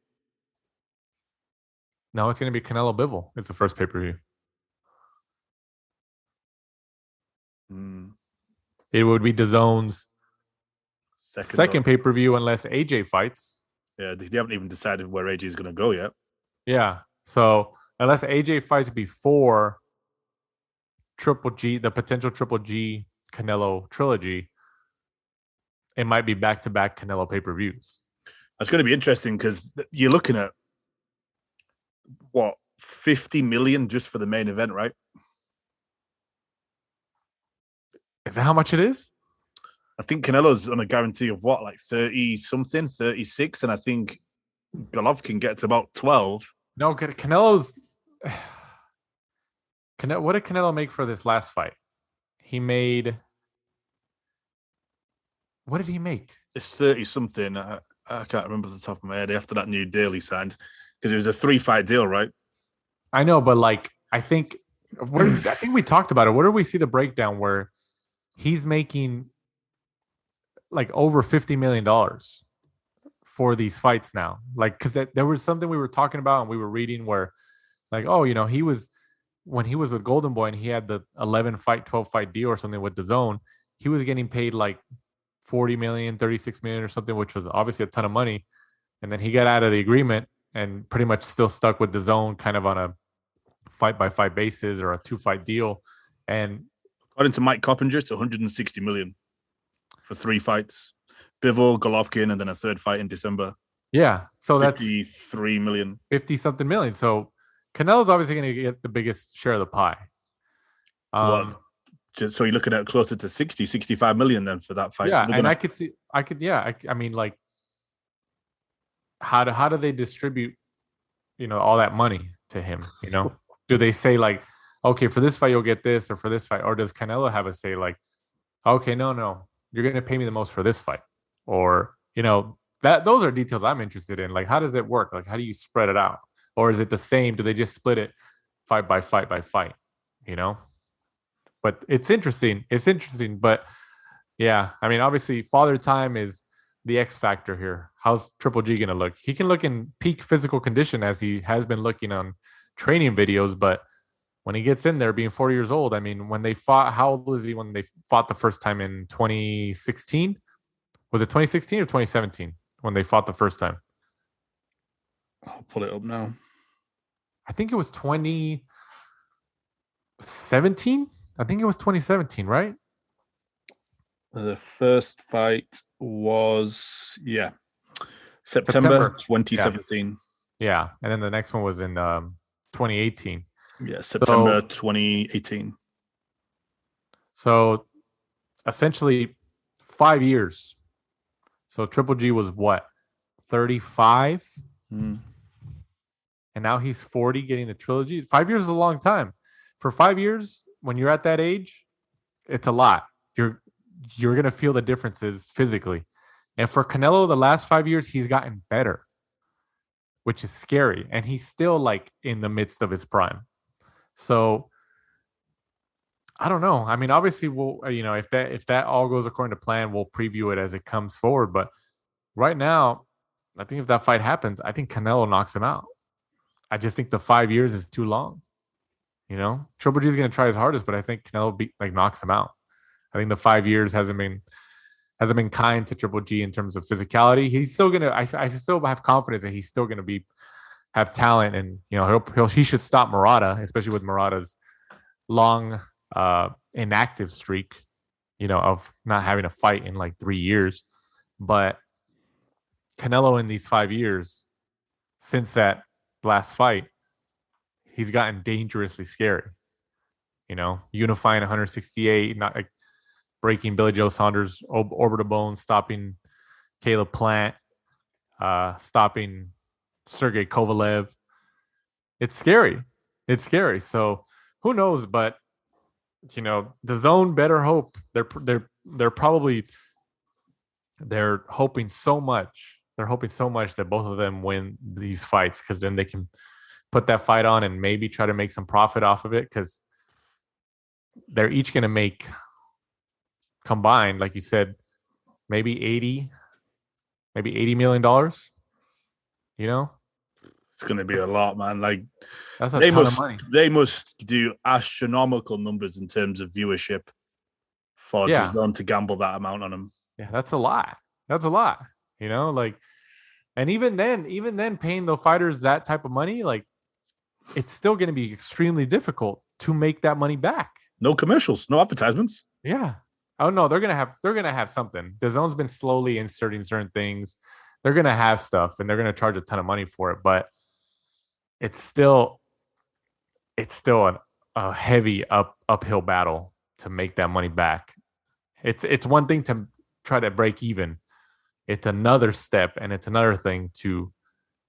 No, it's going to be Canelo Bivol. It's the first pay-per-view. It would be DAZN's second pay-per-view unless AJ fights. Yeah, they haven't even decided where AJ is going to go yet. Yeah. So unless AJ fights before Triple G, the potential Triple G Canelo trilogy, it might be back-to-back Canelo pay-per-views. That's going to be interesting because you're looking at what, 50 million just for the main event, right? Is that how much it is? I think Canelo's on a guarantee of what, like 30 something, 36, and I think Golovkin gets about 12. No, Canelo's. What did Canelo make for this last fight? He made. What did he make? It's 30 something. I can't remember off the top of my head after that new deal he signed, because it was a 3-fight deal, right? I know, but like I think we talked about it. Where do we see the breakdown where he's making like over $50 million for these fights now? Like, because there was something we were talking about and we were reading where, like, oh, you know, when he was with Golden Boy and he had the 11-fight, 12-fight deal or something with DAZN, he was getting paid like 40 million, 36 million or something, which was obviously a ton of money. And then he got out of the agreement and pretty much still stuck with DAZN kind of on a fight-by-fight basis or a 2-fight deal. And according to Mike Coppinger, it's 160 million for 3 fights. Bivol, Golovkin, and then a 3rd fight in December. Yeah. So 53 million. 50-something million. So Canelo's obviously going to get the biggest share of the pie. So you're looking at closer to 60, 65 million then for that fight. Yeah, so and I mean, like, how do they distribute, you know, all that money to him? You know, do they say like, okay, for this fight you'll get this, or for this fight, or does Canelo have a say like, okay, no, you're going to pay me the most for this fight, or you know, those are details I'm interested in. Like, how does it work? Like, how do you spread it out, or is it the same? Do they just split it fight by fight? You know. But it's interesting. But yeah, I mean, obviously, Father Time is the X factor here. How's Triple G going to look? He can look in peak physical condition as he has been looking on training videos. But when he gets in there, being 40 years old, I mean, when they fought, how old was he when they fought the first time in 2016? Was it 2016 or 2017 when they fought the first time? I'll pull it up now. I think it was 2017. I think it was 2017, right? The first fight was, September 2017. Yeah. And then the next one was in 2018. Yeah, September 2018. So essentially 5 years. So Triple G was what, 35? And now he's 40 getting the trilogy. 5 years is a long time. For 5 years, when you're at that age, it's a lot. You're going to feel the differences physically. And for Canelo, the last 5 years, he's gotten better, which is scary. And he's still like in the midst of his prime. So I don't know. I mean, obviously, we'll, you know, if that all goes according to plan, we'll preview it as it comes forward. But right now, I think if that fight happens, I think Canelo knocks him out. I just think the 5 years is too long. You know, Triple G is going to try his hardest, but I think Canelo knocks him out. I think the 5 years hasn't been kind to Triple G in terms of physicality. He's still gonna. I still have confidence that he's still going to have talent, and you know he should stop Murata, especially with Murata's long inactive streak, you know, of not having a fight in like 3 years. But Canelo in these 5 years since that last fight, he's gotten dangerously scary. You know, unifying 168, not like breaking Billy Joe Saunders' orbital bone, stopping Caleb Plant, stopping Sergey Kovalev. It's scary. So who knows? But you know, DAZN better hope. They're hoping so much. They're hoping so much that both of them win these fights, because then they can put that fight on and maybe try to make some profit off of it, because they're each going to make combined, like you said, maybe $80 million, you know? It's going to be a lot, man. Like That's a ton of money. They must do astronomical numbers in terms of viewership for DAZN to gamble that amount on them. Yeah, that's a lot. That's a lot. You know, like, and even then, paying the fighters that type of money, like, it's still going to be extremely difficult to make that money back. No commercials, no advertisements. Yeah. Oh no, they're gonna have something. DAZN's been slowly inserting certain things. They're gonna have stuff, and they're gonna charge a ton of money for it. But it's still a heavy uphill battle to make that money back. It's one thing to try to break even. It's another step, and it's another thing to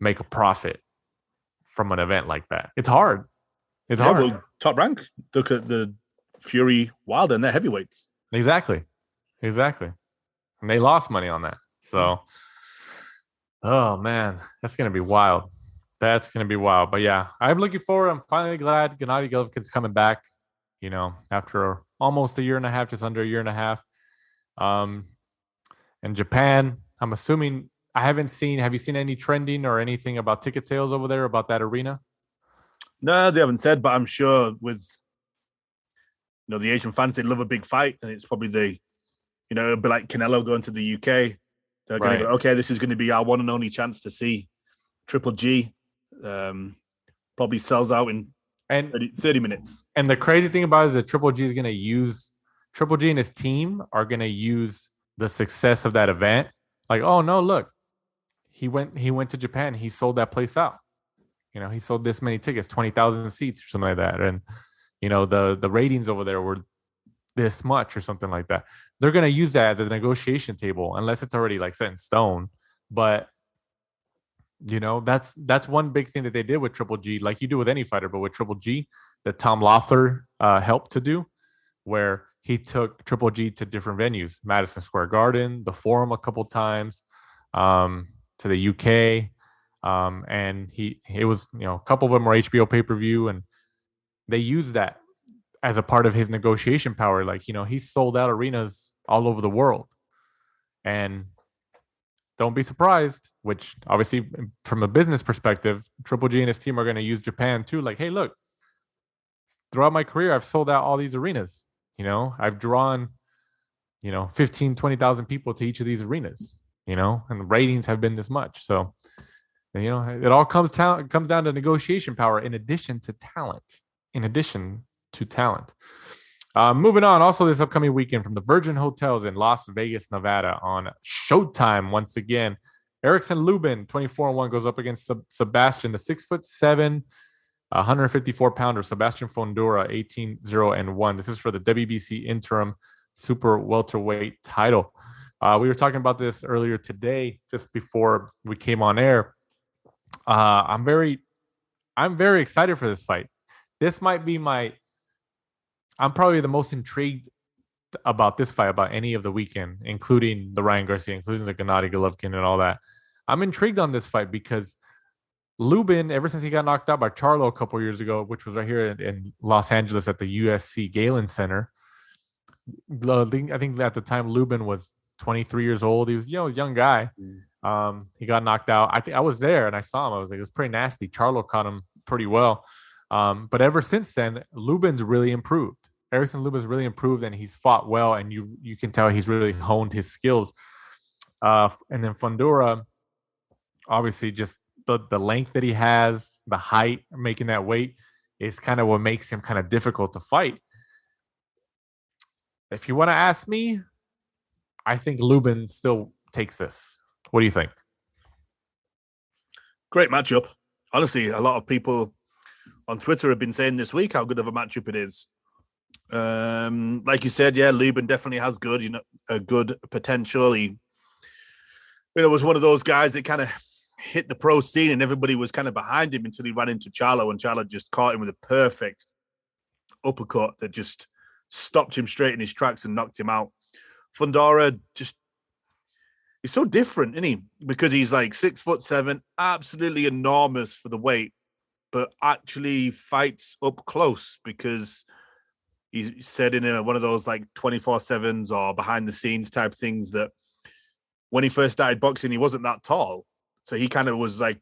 make a profit from an event like that. It's hard. It's hard. Well, Top Rank, look at the Fury Wilder and their heavyweights. Exactly. And they lost money on that. So, oh man, that's gonna be wild. That's gonna be wild. But yeah, I'm looking forward. I'm finally glad Gennady Golovkin's coming back. You know, after almost a year and a half, just under a year and a half. In Japan, I'm assuming have you seen any trending or anything about ticket sales over there about that arena? No, they haven't said, but I'm sure with the Asian fans, they love a big fight, and it's probably it'll be like Canelo going to the UK. They're going to go, okay, this is going to be our one and only chance to see Triple G. Probably sells out in 30 minutes. And the crazy thing about it is that Triple G and his team are going to use the success of that event. Like, oh no, look, he went to Japan. He sold that place out. He sold this many tickets, 20,000 seats or something like that. And, the ratings over there were this much or something like that. They're going to use that at the negotiation table, unless it's already like set in stone. But, that's one big thing that they did with Triple G, like you do with any fighter, but with Triple G, that Tom Loeffler helped to do, where he took Triple G to different venues, Madison Square Garden, the Forum a couple times, to the UK. And it was, a couple of them were HBO pay-per-view, and they used that as a part of his negotiation power. Like, he sold out arenas all over the world. And don't be surprised, which obviously from a business perspective, Triple G and his team are going to use Japan too. Like, hey, look, throughout my career, I've sold out all these arenas. I've drawn, 15, 20,000 people to each of these arenas, and the ratings have been this much. So, it all comes down to negotiation power in addition to talent. Moving on, also this upcoming weekend from the Virgin Hotels in Las Vegas, Nevada on Showtime once again. Erickson Lubin, 24-1, goes up against Sebastian, the 6'7", 154-pounder Sebastian Fundora, 18-0-1. This is for the WBC interim super welterweight title. We were talking about this earlier today, just before we came on air. I'm very excited for this fight. This might be I'm probably the most intrigued about this fight, about any of the weekend, including the Ryan Garcia, including the Gennady Golovkin and all that. I'm intrigued on this fight because Lubin, ever since he got knocked out by Charlo a couple years ago, which was right here in Los Angeles at the USC Galen Center, I think at the time Lubin was 23 years old. He was, a young guy. He got knocked out. I think I was there and I saw him. I was like, it was pretty nasty. Charlo caught him pretty well. But ever since then, Lubin's really improved. Erickson Lubin's really improved, and he's fought well, and you can tell he's really honed his skills. And then Fundora, obviously, just the length that he has, the height, making that weight is kind of what makes him kind of difficult to fight. If you want to ask me, I think Lubin still takes this. What do you think? Great matchup. Honestly, a lot of people on Twitter have been saying this week how good of a matchup it is. Like you said, yeah, Lubin definitely has a good potential. He, was one of those guys that kind of hit the pro scene and everybody was kind of behind him until he ran into Charlo, and Charlo just caught him with a perfect uppercut that just stopped him straight in his tracks and knocked him out. Fundora he's so different, isn't he? Because he's like 6'7", absolutely enormous for the weight, but actually fights up close because he said in one of those like 24/7s or behind the scenes type things that when he first started boxing, he wasn't that tall. So he kind of was like,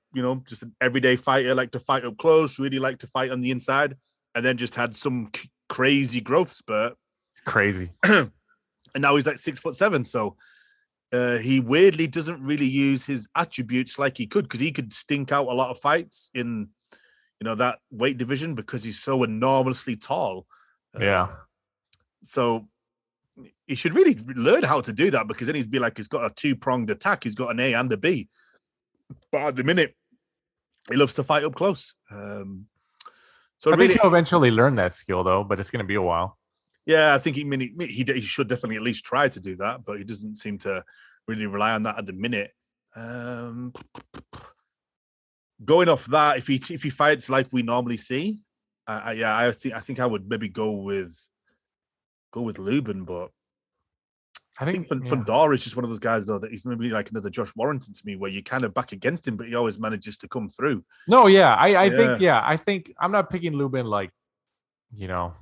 just an everyday fighter, like to fight up close, really like to fight on the inside, and then just had some crazy growth spurt. Crazy. And now he's like 6'7". So he weirdly doesn't really use his attributes like he could, because he could stink out a lot of fights in, that weight division because he's so enormously tall. Yeah. So he should really learn how to do that, because then he's got a two-pronged attack. He's got an A and a B. But at the minute, he loves to fight up close. So I think he'll eventually learn that skill, though, but it's going to be a while. Yeah, I think he should definitely at least try to do that, but he doesn't seem to really rely on that at the minute. Going off that, if he fights like we normally see, I think I would maybe go with Lubin, but I think Fundora is just one of those guys, though, that he's maybe like another Josh Warrington to me, where you kind of back against him, but he always manages to come through. No, yeah, I think I'm not picking Lubin like, 100-1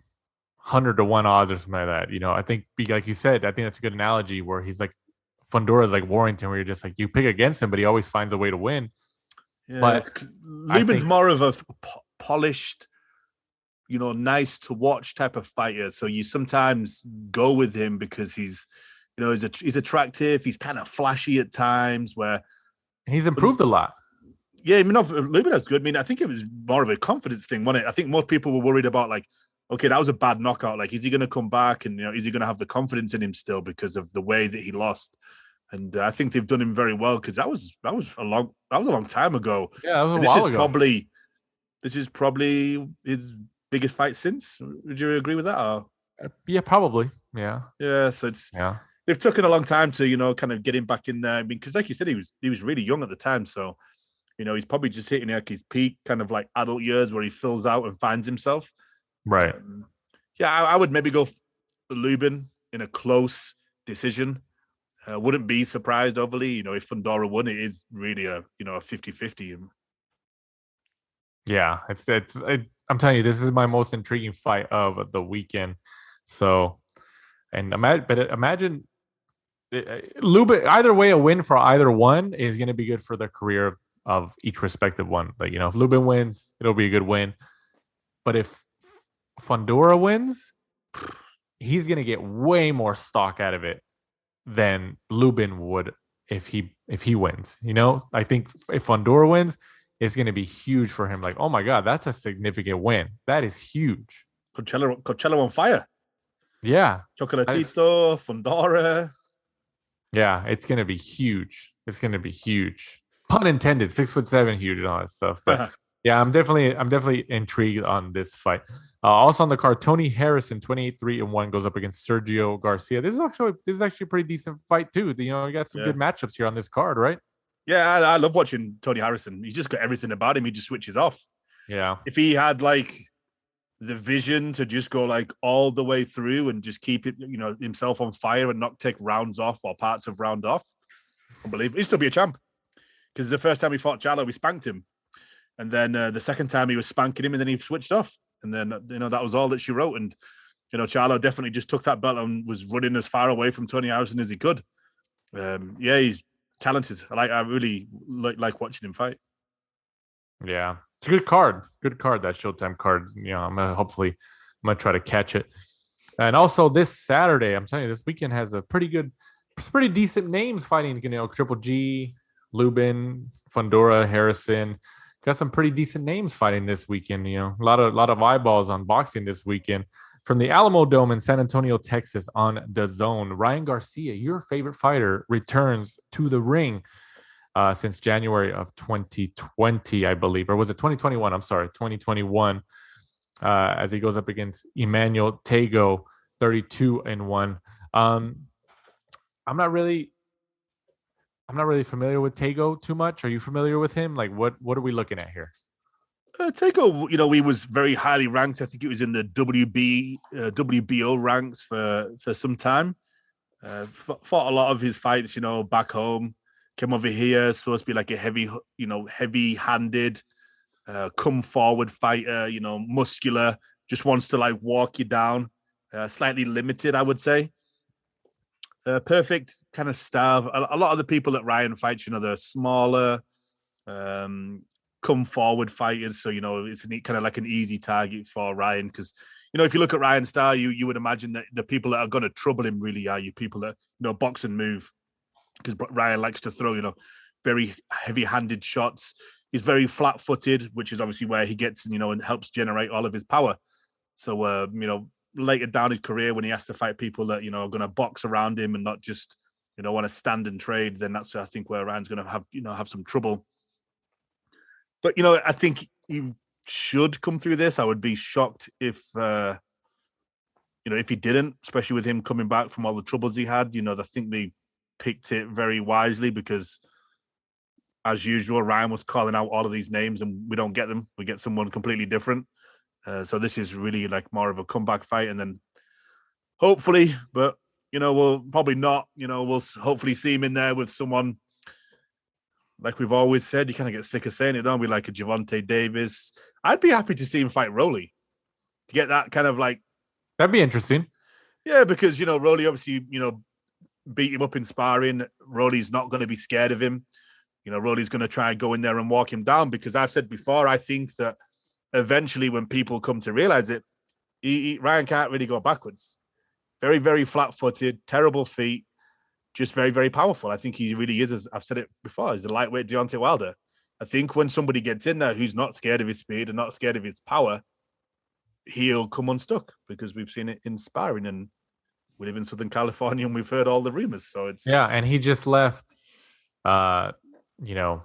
odds or something like that. I think, like you said, I think that's a good analogy, where he's like Fundora's like Warrington, where you're just like, you pick against him, but he always finds a way to win. Yeah, but Lubin's more of a polished, nice to watch type of fighter. So you sometimes go with him because he's attractive. He's kind of flashy at times, where he's improved a lot. Yeah, Lubin is good. I think it was more of a confidence thing, wasn't it? I think most people were worried about, like, okay, that was a bad knockout. Like, is he going to come back, and is he going to have the confidence in him still because of the way that he lost? And I think they've done him very well, because that was a long time ago. Yeah, that was a while ago. This is probably his biggest fight since. Would you agree with that? Or? Yeah, probably. Yeah. Yeah. So they've taken a long time to kind of get him back in there. Because like you said, he was really young at the time. So he's probably just hitting like his peak, kind of like adult years, where he fills out and finds himself. Right. I would maybe go Lubin in a close decision. Wouldn't be surprised overly, if Fundora won. It is really a 50-50. Yeah, I'm telling you, this is my most intriguing fight of the weekend. So, imagine Lubin. Either way, a win for either one is going to be good for the career of each respective one. Like, if Lubin wins, it'll be a good win. But if Fundora wins, he's going to get way more stock out of it than Lubin would if he wins. I think if Fundora wins, it's going to be huge for him. Like, oh my God, that's a significant win. That is huge. Coachella on fire. Yeah. Chocolatito, Fundora. Yeah, it's going to be huge. It's going to be huge. Pun intended. 6'7", huge and all that stuff. But yeah, I'm definitely intrigued on this fight. Also on the card, Tony Harrison, 28-3-1, goes up against Sergio Garcia. This is actually a pretty decent fight too. We got some good matchups here on this card, right? Yeah, I love watching Tony Harrison. He's just got everything about him. He just switches off. Yeah. If he had like the vision to just go like all the way through and just keep it, himself on fire and not take rounds off or parts of round off, unbelievable. He'd still be a champ. Because the first time he fought Charlo, we spanked him. And then the second time he was spanking him, and then he switched off. And then, that was all that she wrote. And, Charlo definitely just took that belt and was running as far away from Tony Harrison as he could. He's talented. I really like watching him fight. Yeah. It's a good card. Good card, that Showtime card. I'm going to try to catch it. And also this Saturday, I'm telling you, this weekend has a pretty decent names fighting, Triple G, Lubin, Fundora, Harrison. Got some pretty decent names fighting this weekend. A lot of eyeballs on boxing this weekend. From the Alamo Dome in San Antonio, Texas, on DAZN, Ryan Garcia, your favorite fighter, returns to the ring since January of 2020, I believe, or was it 2021? I'm sorry, 2021. As he goes up against Emmanuel Tagoe, 32-1. I'm not really familiar with Tagoe too much. Are you familiar with him? Like, what are we looking at here? Tagoe, he was very highly ranked. I think it was in the WBO ranks for some time. Fought a lot of his fights, back home. Came over here, supposed to be like a heavy-handed, come forward fighter. Muscular. Just wants to like walk you down. Slightly limited, I would say. Perfect kind of style. A lot of the people that Ryan fights, they're smaller, come forward fighters. So, it's kind of like an easy target for Ryan because, if you look at Ryan's style, you would imagine that the people that are going to trouble him really are you people that, box and move because Ryan likes to throw, very heavy-handed shots. He's very flat-footed, which is obviously where he gets, and helps generate all of his power. So, later down his career when he has to fight people that, are going to box around him and not just, want to stand and trade, then that's, I think, where Ryan's going to have some trouble. But, I think he should come through this. I would be shocked if, if he didn't, especially with him coming back from all the troubles he had. I think they picked it very wisely because, as usual, Ryan was calling out all of these names and we don't get them. We get someone completely different. So this is really like more of a comeback fight. And then hopefully, but, we'll probably not, we'll hopefully see him in there with someone. Like we've always said, you kind of get sick of saying it, don't we? Like a Gervonta Davis. I'd be happy to see him fight Rolly to get that kind of like. That'd be interesting. Yeah, because, Rolly obviously, beat him up in sparring. Rolly's not going to be scared of him. Rolly's going to try and go in there and walk him down because I've said before, I think that eventually when people come to realize it, Ryan can't really go backwards. Very, very flat-footed, terrible feet. Just very, very powerful. I think he really is, as I've said it before, he's a lightweight Deontay Wilder. I think when somebody gets in there who's not scared of his speed and not scared of his power, he'll come unstuck because we've seen it in sparring and we live in Southern California and we've heard all the rumors. So it's... Yeah, and he just left, Eddie Reynoso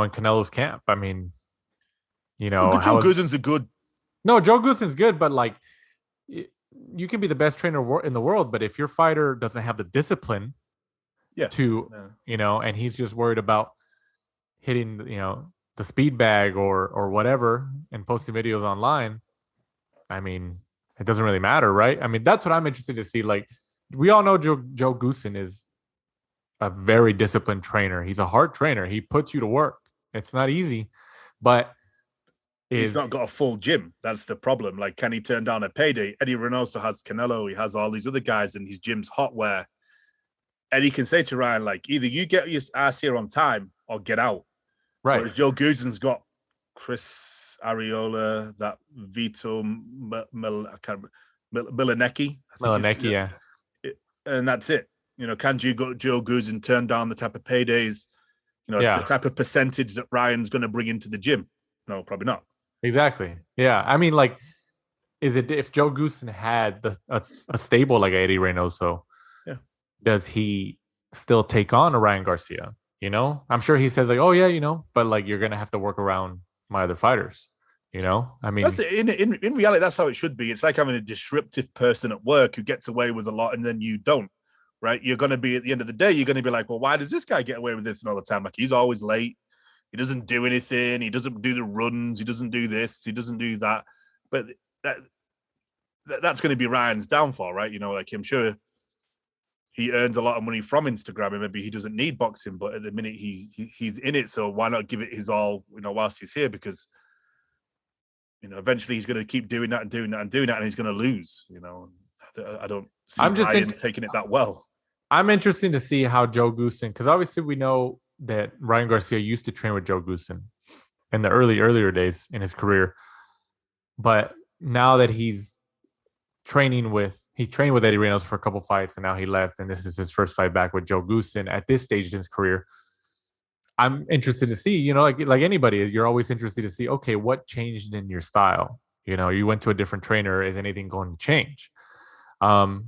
in Canelo's camp. I mean, Joe Goosen's a good... No, Joe Goosen's good, but like... You can be the best trainer in the world, but if your fighter doesn't have the discipline and he's just worried about hitting, the speed bag or whatever and posting videos online, I mean, it doesn't really matter, right? I mean, that's what I'm interested to see. Like, we all know Joe Goosen is a very disciplined trainer. He's a hard trainer. He puts you to work. It's not easy, but he's not got a full gym. That's the problem. Like, can he turn down a payday? Eddie Reynoso has Canelo. He has all these other guys, and his gym's hot. Where Eddie can say to Ryan, like, either you get your ass here on time or get out. Right. Whereas Joe Goosen's got Chris Arreola, that Vito Milanecki. Milanecki, yeah. And that's it. Can Joe Goosen turn down the type of paydays, the type of percentage that Ryan's going to bring into the gym? No, probably not. Exactly. Yeah. I mean, like, is it if Joe Goosen had a stable like Eddie Reynoso, does he still take on a Ryan Garcia? I'm sure he says like, oh yeah, but like you're gonna have to work around my other fighters. I mean, that's in reality, that's how it should be. It's like having a disruptive person at work who gets away with a lot and then you don't. Right? You're gonna be at the end of the day, you're gonna be like, well, why does this guy get away with this and all the time? Like he's always late. He doesn't do anything. He doesn't do the runs. He doesn't do this. He doesn't do that. But that's going to be Ryan's downfall, right? Like I'm sure he earns a lot of money from Instagram, and maybe he doesn't need boxing. But at the minute he's in it, so why not give it his all? Whilst he's here, because eventually he's going to keep doing that and doing that and doing that, and he's going to lose. I don't see Ryan taking it that well. I'm interested to see how Joe Goosen, because obviously we know that Ryan Garcia used to train with Joe Goosen in the earlier days in his career. But now that he trained with Eddie Reynoso for a couple fights and now he left and this is his first fight back with Joe Goosen at this stage in his career. I'm interested to see, like anybody, you're always interested to see, okay, what changed in your style? You went to a different trainer. Is anything going to change? Or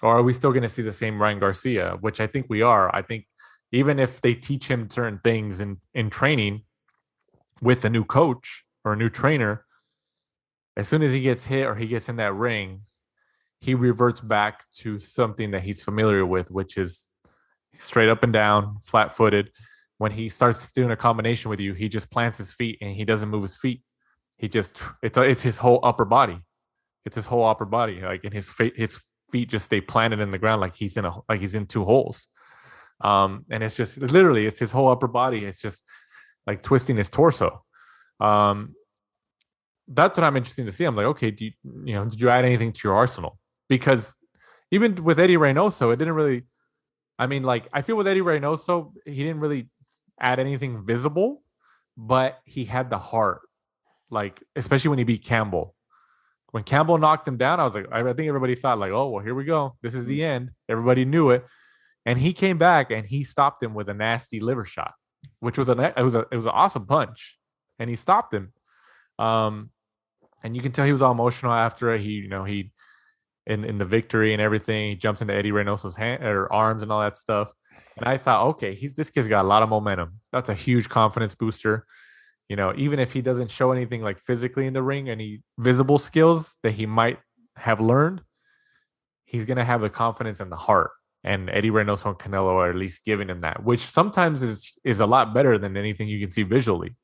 are we still going to see the same Ryan Garcia, which I think we are. I think even if they teach him certain things in training with a new coach or a new trainer, as soon as he gets hit or he gets in that ring, he reverts back to something that he's familiar with, which is straight up and down, flat-footed. When he starts doing a combination with you, he just plants his feet and he doesn't move his feet. It's his whole upper body. It's his whole upper body. Like, and his feet just stay planted in the ground like he's in two holes. And it's just literally it's his whole upper body. It's just like twisting his torso. That's what I'm interested to see. I'm like, okay, did you add anything to your arsenal? Because even with Eddie Reynoso, it didn't really. I mean, like, I feel with Eddie Reynoso, he didn't really at anything visible, but he had the heart. Like, especially when he beat Campbell. When Campbell knocked him down, I was like, I think everybody thought like, oh, well, here we go. This is the end. Everybody knew it. And he came back and he stopped him with a nasty liver shot, which was it was an awesome punch. And he stopped him. And you can tell he was all emotional after it. He in the victory and everything, he jumps into Eddie Reynoso's arms and all that stuff. And I thought, okay, this kid's got a lot of momentum. That's a huge confidence booster. Even if he doesn't show anything like physically in the ring, any visible skills that he might have learned, he's going to have the confidence and the heart. And Eddie Reynoso and Canelo are at least giving him that, which sometimes is a lot better than anything you can see visually.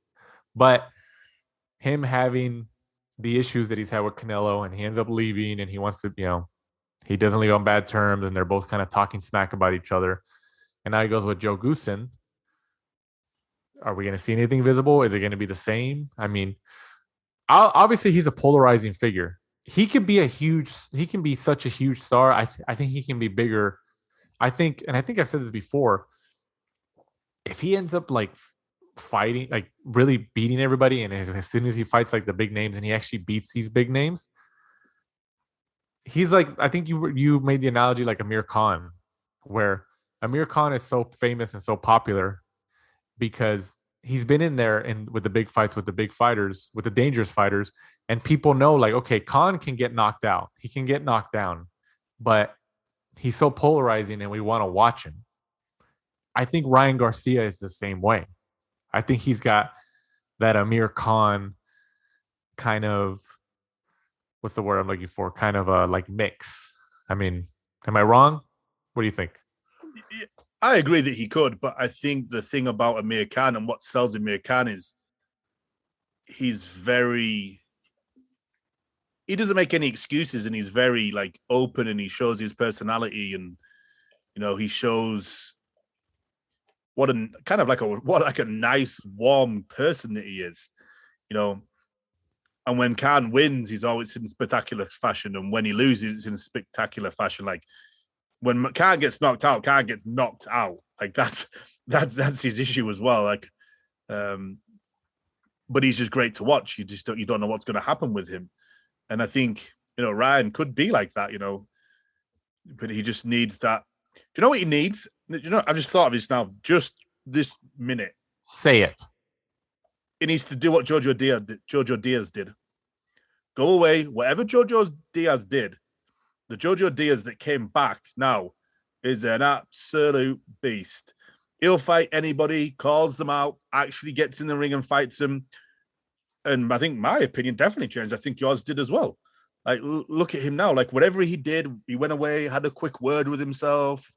But him having the issues that he's had with Canelo, and he ends up leaving, and he wants to, he doesn't leave on bad terms, and they're both kind of talking smack about each other. And now he goes with Joe Goossen. Are we going to see anything visible? Is it going to be the same? I mean, obviously he's a polarizing figure. He can be such a huge star. I think he can be bigger. I think I've said this before. If he ends up like fighting, like really beating everybody, and as soon as he fights like the big names and he actually beats these big names, he's like, I think you made the analogy like Amir Khan, where Amir Khan is so famous and so popular because he's been in there and with the big fights, with the big fighters, with the dangerous fighters, and people know like, okay, Khan can get knocked out. He can get knocked down, but he's so polarizing and we want to watch him. I think Ryan Garcia is the same way. I think he's got that Amir Khan kind of, what's the word I'm looking for? Kind of a like mix. I mean, am I wrong? What do you think? I agree that he could, but I think the thing about Amir Khan and what sells Amir Khan is he doesn't make any excuses, and he's very like open, and he shows his personality, and he shows what a nice, warm person that he is, And when Khan wins, he's always in spectacular fashion, and when he loses, it's in spectacular fashion. Like when Khan gets knocked out, Khan gets knocked out. Like that's his issue as well. Like, but he's just great to watch. You don't know what's going to happen with him, and I think Ryan could be like that. But he just needs that. Do you know what he needs? I've just thought of this now, just this minute. Say it. He needs to do what Jojo Diaz did. Go away. Whatever Jojo Diaz did, the Jojo Diaz that came back now is an absolute beast. He'll fight anybody, calls them out, actually gets in the ring and fights them. And I think my opinion definitely changed. I think yours did as well. Like, look at him now. Like, whatever he did, he went away, had a quick word with himself,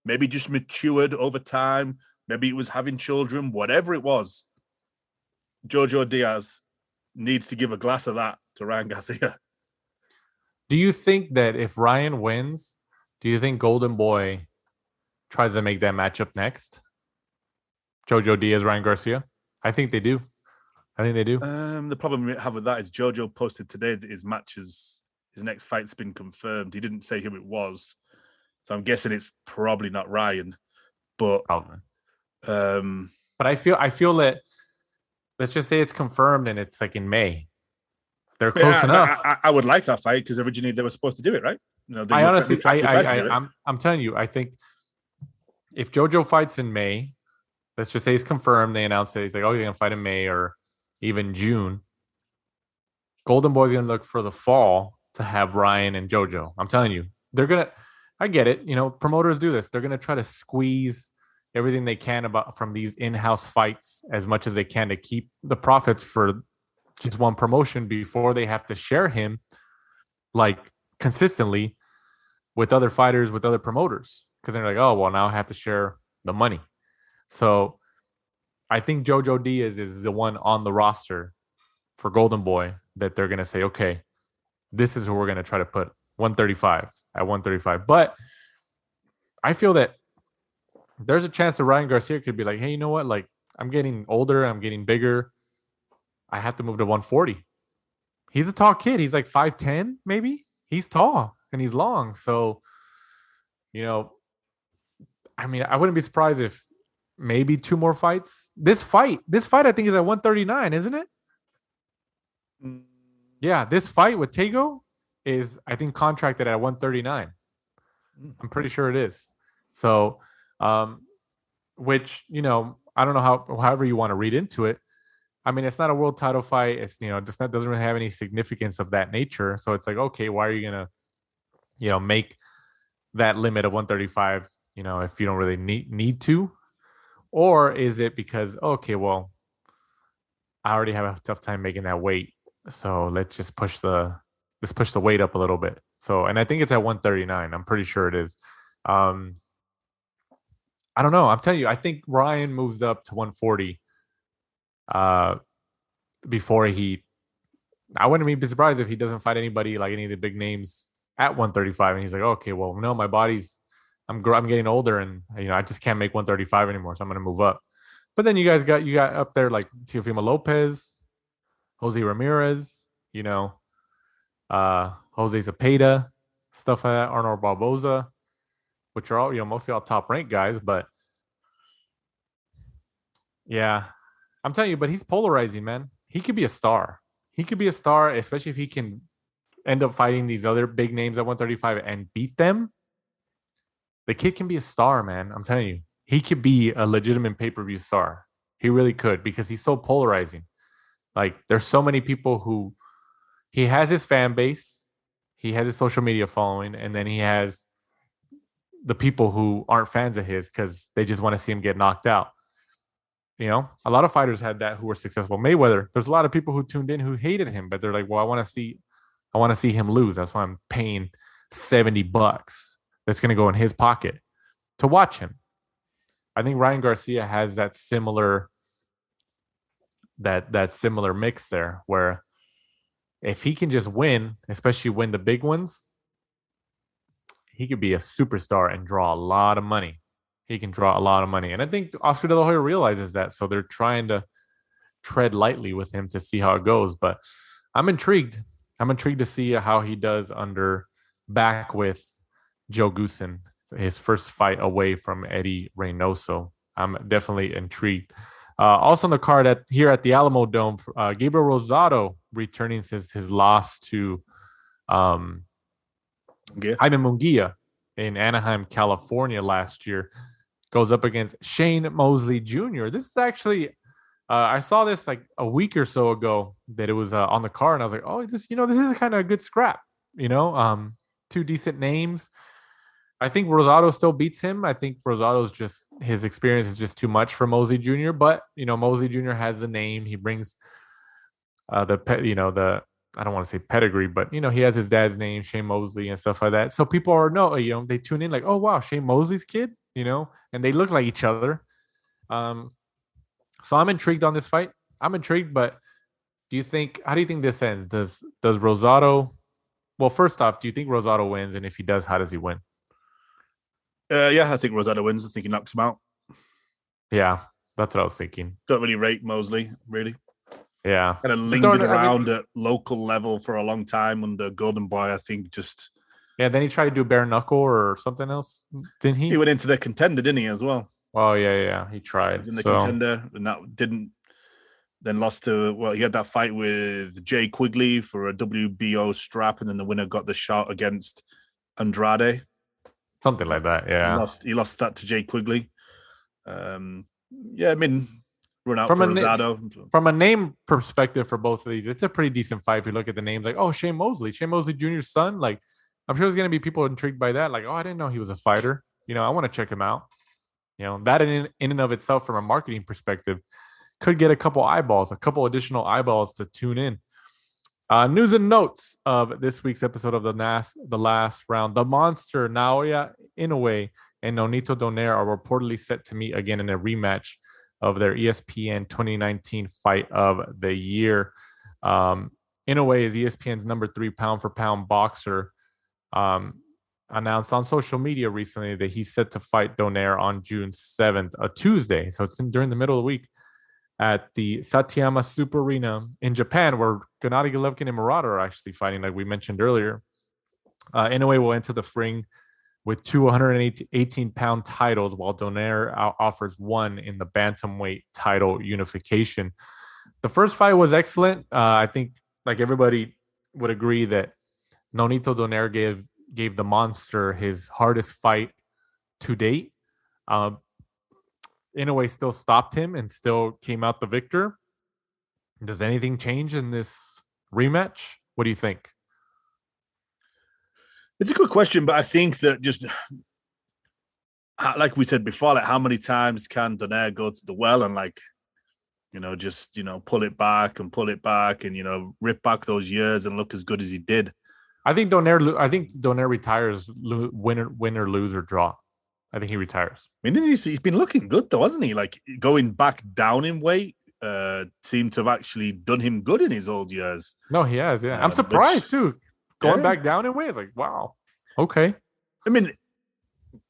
maybe just matured over time. Maybe he was having children, whatever it was. Jojo Diaz needs to give a glass of that to Ryan Garcia. Do you think that if Ryan wins, do you think Golden Boy tries to make that matchup next? Jojo Diaz, Ryan Garcia? I think they do. The problem we have with that is Jojo posted today that his next fight's been confirmed. He didn't say who it was. So I'm guessing it's probably not Ryan. But but I feel that, let's just say it's confirmed and it's like in May. They're close enough. I would like that fight because originally they were supposed to do it, right? I honestly, I'm telling you, I think if Jojo fights in May, let's just say it's confirmed, they announce it. He's like, oh, you're gonna fight in May or even June. Golden Boy's gonna look for the fall to have Ryan and Jojo. I'm telling you, they're gonna. I get it. Promoters do this. They're gonna try to squeeze everything they can from these in-house fights as much as they can to keep the profits for just one promotion before they have to share him like consistently with other fighters, with other promoters. Because they're like, oh, well, now I have to share the money. So I think Jojo Diaz is the one on the roster for Golden Boy that they're going to say, okay, this is who we're going to try to put 135. But I feel that there's a chance that Ryan Garcia could be like, hey, you know what? Like, I'm getting older. I'm getting bigger. I have to move to 140. He's a tall kid. He's like 5'10", maybe. He's tall and he's long. So, I mean, I wouldn't be surprised if maybe 2 more fights. This fight, I think is at 139, isn't it? Yeah, this fight with Tagoe is, I think, contracted at 139. I'm pretty sure it is. So, which, I don't know however you want to read into it. I mean, it's not a world title fight. It's, just not, doesn't really have any significance of that nature. So it's like, okay, why are you going to, make that limit of 135, if you don't really need to? Or is it because, okay, well, I already have a tough time making that weight. So let's just push the weight up a little bit. So, and I think it's at 139. I'm pretty sure it is. I don't know. I'm telling you, I think Ryan moves up to 140 before I wouldn't be surprised if he doesn't fight anybody like any of the big names at 135. And he's like, okay, well, no, my body's, I'm getting older and, I just can't make 135 anymore. So I'm going to move up. But then you got up there like Teofimo Lopez, Jose Ramirez, Jose Zepeda, stuff like that, Arnold Barboza, which are all, mostly all top ranked guys. But yeah, I'm telling you, but he's polarizing, man. He could be a star. He could be a star, especially if he can end up fighting these other big names at 135 and beat them. The kid can be a star, man. I'm telling you, he could be a legitimate pay-per-view star. He really could, because he's so polarizing. Like, there's so many people who he has his fan base, he has his social media following, and then he has the people who aren't fans of his because they just want to see him get knocked out. A lot of fighters had that who were successful. Mayweather, there's a lot of people who tuned in who hated him, but they're like, well, I want to see him lose. That's why I'm paying $70 that's going to go in his pocket to watch him. I think Ryan Garcia has that similar mix there, where if he can just win, especially win the big ones, he could be a superstar and draw a lot of money. He can draw a lot of money. And I think Oscar De La Hoya realizes that. So they're trying to tread lightly with him to see how it goes. But I'm intrigued. I'm intrigued to see how he does back with Joe Goossen, his first fight away from Eddie Reynoso. I'm definitely intrigued. Also on the card here at the Alamo Dome, Gabriel Rosado returning his loss to Jaime Munguia in Anaheim, California last year. Goes up against Shane Mosley Jr. This is actually, I saw this like a week or so ago that it was on the card, and I was like, oh, this is kind of a good scrap. Two decent names. I think Rosado still beats him. I think Rosado's his experience is just too much for Mosley Jr. But Mosley Jr. has the name. He brings I don't want to say pedigree, but he has his dad's name, Shane Mosley, and stuff like that. So people they tune in like, oh wow, Shane Mosley's kid, and they look like each other. So I'm intrigued on this fight. I'm intrigued, but how do you think this ends? Does Rosado? Well, first off, do you think Rosado wins? And if he does, how does he win? Yeah, I think Rosado wins. I think he knocks him out. Yeah, that's what I was thinking. Don't really rate Mosley, really. Yeah. Kind of lingered around at local level for a long time under Golden Boy, I think. Yeah, then he tried to do bare knuckle or something else, didn't he? He went into the contender, didn't he, as well? Oh, yeah. He tried. He was in the contender, and that didn't. Then lost to, he had that fight with Jay Quigley for a WBO strap, and then the winner got the shot against Andrade. Something like that, yeah. He lost that to Jay Quigley. Run out for Rosado. From a name perspective for both of these, it's a pretty decent fight. If you look at the names, like, oh, Shane Mosley Jr.'s son. Like, I'm sure there's going to be people intrigued by that. Like, oh, I didn't know he was a fighter. I want to check him out. That in and of itself, from a marketing perspective, could get a couple additional eyeballs to tune in. News and notes of this week's episode of the last round. The monster Naoya Inoue and Nonito Donaire are reportedly set to meet again in a rematch of their ESPN 2019 fight of the year. Inoue is ESPN's number 3 pound-for-pound boxer. Announced on social media recently that he's set to fight Donaire on June 7th, a Tuesday. So it's during the middle of the week, at the Satayama Super Arena in Japan, where Gennady Golovkin and Murata are actually fighting, like we mentioned earlier. Inoue will enter the ring with 218-pound titles, while Donaire offers one in the bantamweight title unification. The first fight was excellent. I think, like everybody would agree, that Nonito Donaire gave the monster his hardest fight to date. Inoue still stopped him and still came out the victor. Does anything change in this rematch? What do you think? It's a good question, but I think that just like we said before, like how many times can Donaire go to the well and just pull it back and rip back those years and look as good as he did. I think Donaire retires, win or lose or draw. I think he retires. I mean, he's been looking good though, hasn't he? Like going back down in weight seemed to have actually done him good in his old years. No, he has. Yeah, I'm surprised too. Going back down in weight, it's like, wow, okay. I mean,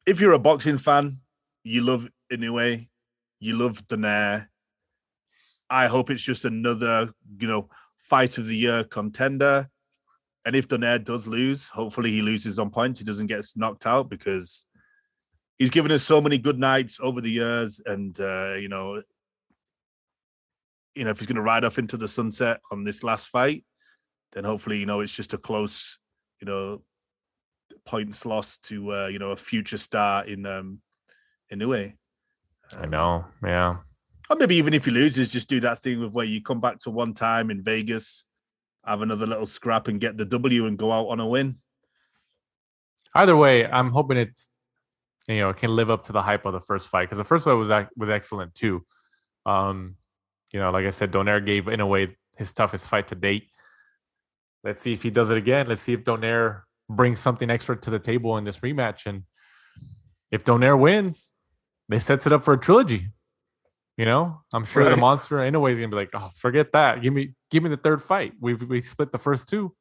if you're a boxing fan, you love Inoue, you love Donaire. I hope it's just another, fight of the year contender. And if Donaire does lose, hopefully he loses on points. He doesn't get knocked out, because he's given us so many good nights over the years. And, if he's going to ride off into the sunset on this last fight, then hopefully, it's just a close, points lost to, a future star in Inoue. I know, yeah. Or maybe even if he loses, just do that thing with where you come back to one time in Vegas, have another little scrap and get the W and go out on a win. Either way, I'm hoping it's, it can live up to the hype of the first fight, because the first fight was excellent too. Like I said, Donaire gave Inoue his toughest fight to date. Let's see if he does it again. Let's see if Donaire brings something extra to the table in this rematch. And if Donaire wins, they sets it up for a trilogy. I'm sure the monster Inoue is gonna be like, oh, forget that. Give me the third fight. We split the first two,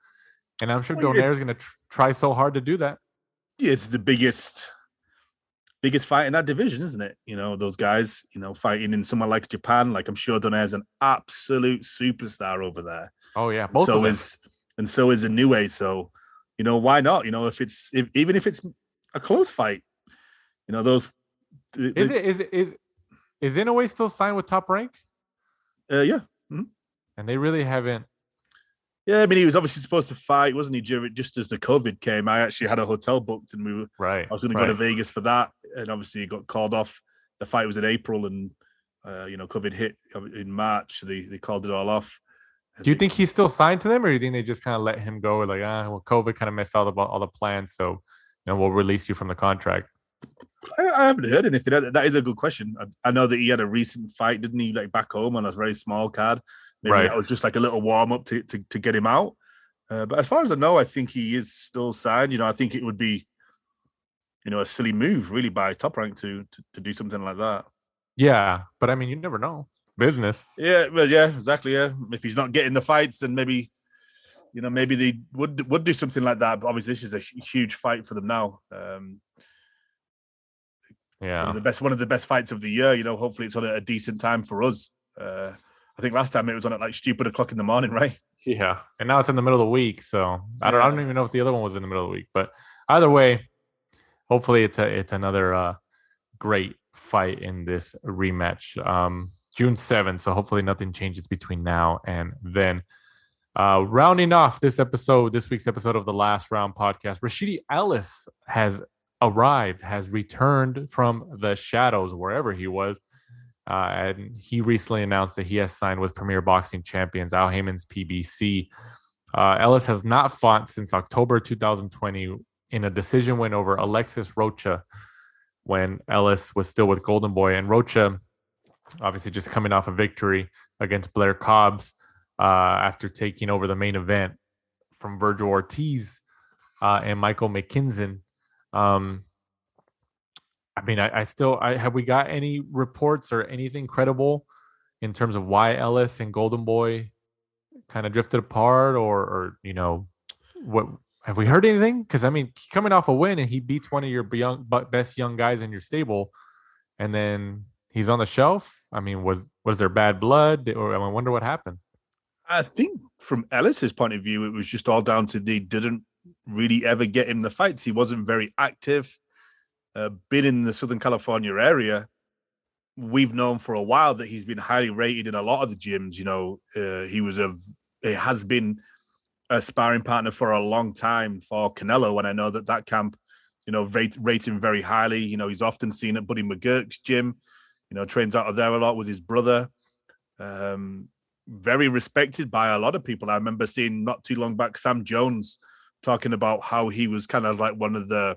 and I'm sure Donaire is gonna try so hard to do that. Yeah, it's the biggest fight in that division, isn't it? Those guys, fighting in somewhere like Japan. Like, I'm sure Donaire's an absolute superstar over there. Oh yeah, both of them. And so is Inoue. So, why not? Even if it's a close fight, those. Is Inoue still signed with Top Rank? Yeah. Mm-hmm. And they really haven't. Yeah, I mean, he was obviously supposed to fight, wasn't he? Just as the COVID came, I actually had a hotel booked, and I was going to go to Vegas for that, and obviously it got called off. The fight was in April, and COVID hit in March. So they called it all off. Do you think he's still signed to them, or do you think they just kind of let him go? Like, COVID kind of messed all the plans, so we'll release you from the contract. I haven't heard anything. That is a good question. I know that he had a recent fight, didn't he? Like back home on a very small card. Maybe that was just like a little warm up to get him out. But as far as I know, I think he is still signed. I think it would be, a silly move really by Top Rank to do something like that. Yeah, but I mean, you never know. Business. Yeah, well, yeah, exactly. Yeah, if he's not getting the fights, then maybe they would do something like that. But obviously, this is a huge fight for them now. Yeah, one of the best fights of the year. Hopefully it's on at a decent time for us. I think last time it was on at like stupid o'clock in the morning, right? Yeah, and now it's in the middle of the week, so I don't even know if the other one was in the middle of the week. But either way, hopefully it's another great fight in this rematch. June 7th, so hopefully nothing changes between now and then. Rounding off this week's episode of the Last Round podcast, Rashidi Ellis has returned from the shadows, wherever he was, and he recently announced that he has signed with Premier Boxing Champions Al Haymon's PBC. Ellis has not fought since October 2020 in a decision win over Alexis Rocha when Ellis was still with Golden Boy, and Rocha obviously just coming off a victory against Blair Cobbs after taking over the main event from Virgil Ortiz and Michael McKinson. I mean, I have we got any reports or anything credible in terms of why Ellis and Golden Boy kind of drifted apart, or what have we heard anything? Because I mean, coming off a win and he beats one of your best young guys in your stable, and then he's on the shelf. I mean, was there bad blood, or I wonder what happened? I think from Ellis's point of view, it was just all down to they didn't really ever get him the fights. He wasn't very active. Been in the Southern California area, we've known for a while that he's been highly rated in a lot of the gyms. He has been a sparring partner for a long time for Canelo, and I know that camp, rate him very highly. He's often seen at Buddy McGurk's gym. Trains out of there a lot with his brother. Very respected by a lot of people. I remember seeing not too long back Sam Jones talking about how he was kind of like one of the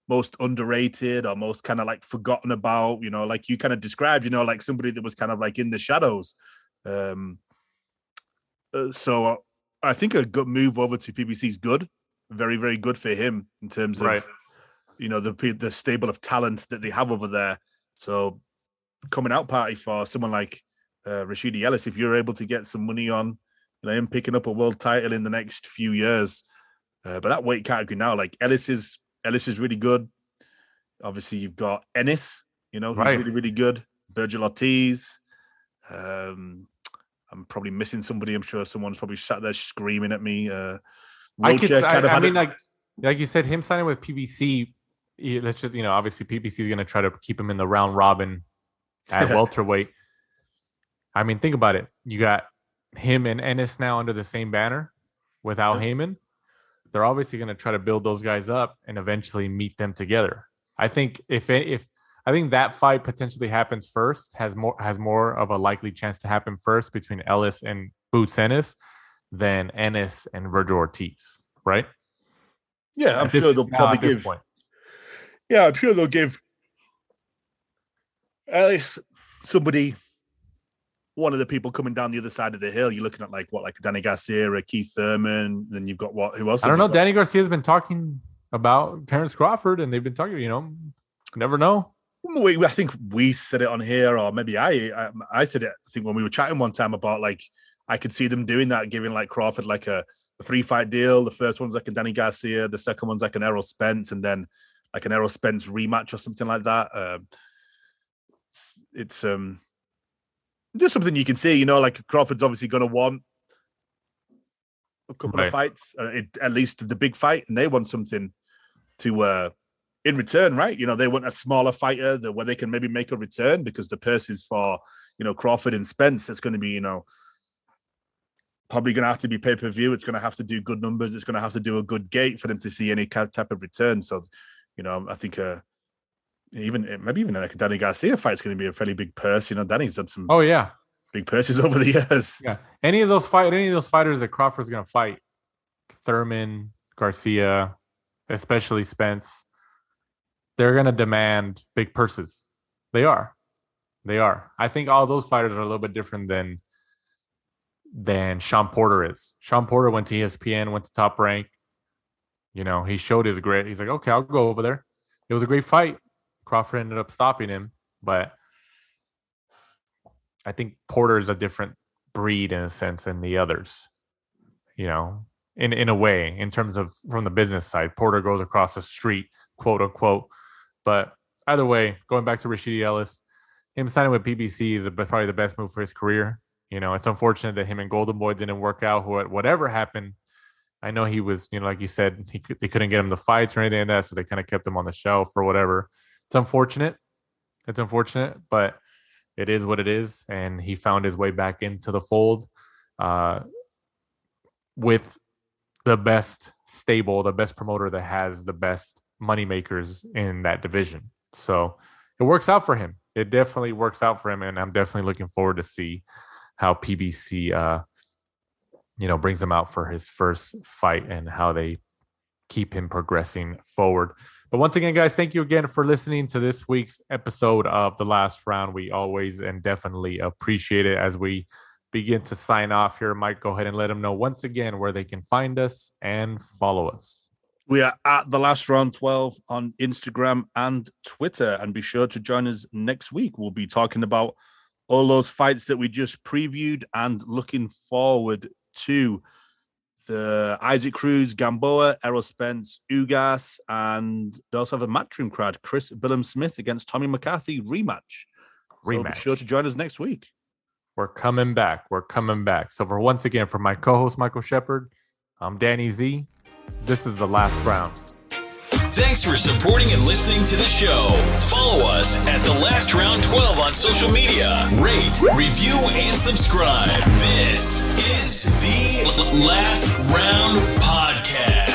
most underrated or most kind of like forgotten about, like you kind of described, like somebody that was kind of like in the shadows. So I think a good move over to PBC is good. Very, very good for him in terms of, the stable of talent that they have over there. So coming out party for someone like Rashidi Ellis, if you're able to get some money on him picking up a world title in the next few years. But that weight category now, like Ellis is really good. Obviously, you've got Ennis, who's really, really good. Virgil Ortiz. I'm probably missing somebody. I'm sure someone's probably sat there screaming at me. Like you said, him signing with PBC, let's just, obviously PBC is going to try to keep him in the round robin at welterweight. I mean, think about it. You got him and Ennis now under the same banner without Heyman. They're obviously going to try to build those guys up and eventually meet them together. I think if that fight potentially happens first, has more of a likely chance to happen first between Ellis and Boots Ennis than Ennis and Virgil Ortiz, right? Yeah, I'm sure they'll probably give. Yeah, I'm sure they'll give Ellis somebody. One of the people coming down the other side of the hill. You're looking at like Danny Garcia or Keith Thurman. Then you've got who else? I don't know. Danny Garcia's been talking about Terrence Crawford, and they've been talking. Never know. I think we said it on here, or maybe I said it. I think when we were chatting one time about like I could see them doing that, giving like Crawford like a 3-fight deal. The first one's like a Danny Garcia, the second one's like an Errol Spence, and then like an Errol Spence rematch or something like that. It's just something you can see, like Crawford's obviously going to want a couple of fights, at least the big fight, and they want something to in return, right? They want a smaller fighter where they can maybe make a return, because the purses for Crawford and Spence, it's going to be probably going to have to be pay-per-view. It's going to have to do good numbers. It's going to have to do a good gate for them to see any type of return. So I think maybe even like a Danny Garcia fight is going to be a fairly big purse. Danny's done some big purses over the years. Yeah, any of those fighters that Crawford's going to fight, Thurman, Garcia, especially Spence, they're going to demand big purses. They are. I think all those fighters are a little bit different than Sean Porter is. Sean Porter went to ESPN, went to Top Rank. He showed his grit. He's like, okay, I'll go over there. It was a great fight. Crawford ended up stopping him, but I think Porter is a different breed in a sense than the others. In a way, in terms of from the business side, Porter goes across the street, quote unquote. But either way, going back to Rashidi Ellis, him signing with PBC is probably the best move for his career. It's unfortunate that him and Golden Boy didn't work out. Whatever happened, I know he was, like you said, they couldn't get him the fights or anything like that, so they kind of kept him on the shelf or whatever. It's unfortunate, but it is what it is. And he found his way back into the fold with the best stable, the best promoter that has the best money makers in that division. So it works out for him. It definitely works out for him. And I'm definitely looking forward to see how PBC, brings him out for his first fight and how they keep him progressing forward. But once again, guys, thank you again for listening to this week's episode of The Last Round. We always and definitely appreciate it. As we begin to sign off here, Mike, go ahead and let them know once again where they can find us and follow us. We are at The Last Round 12 on Instagram and Twitter. And be sure to join us next week. We'll be talking about all those fights that we just previewed and looking forward to the Isaac Cruz, Gamboa, Errol Spence, Ugas, and they also have a matchroom crowd, Chris Billum-Smith against Tommy McCarthy rematch. So be sure to join us next week. We're coming back. So once again, for my co-host, Michael Shepard, I'm Danny Z. this is the last round. Thanks for supporting and listening to the show. Follow us at The Last Round 12 on social media. Rate, review, and subscribe. This is the Last Round Podcast.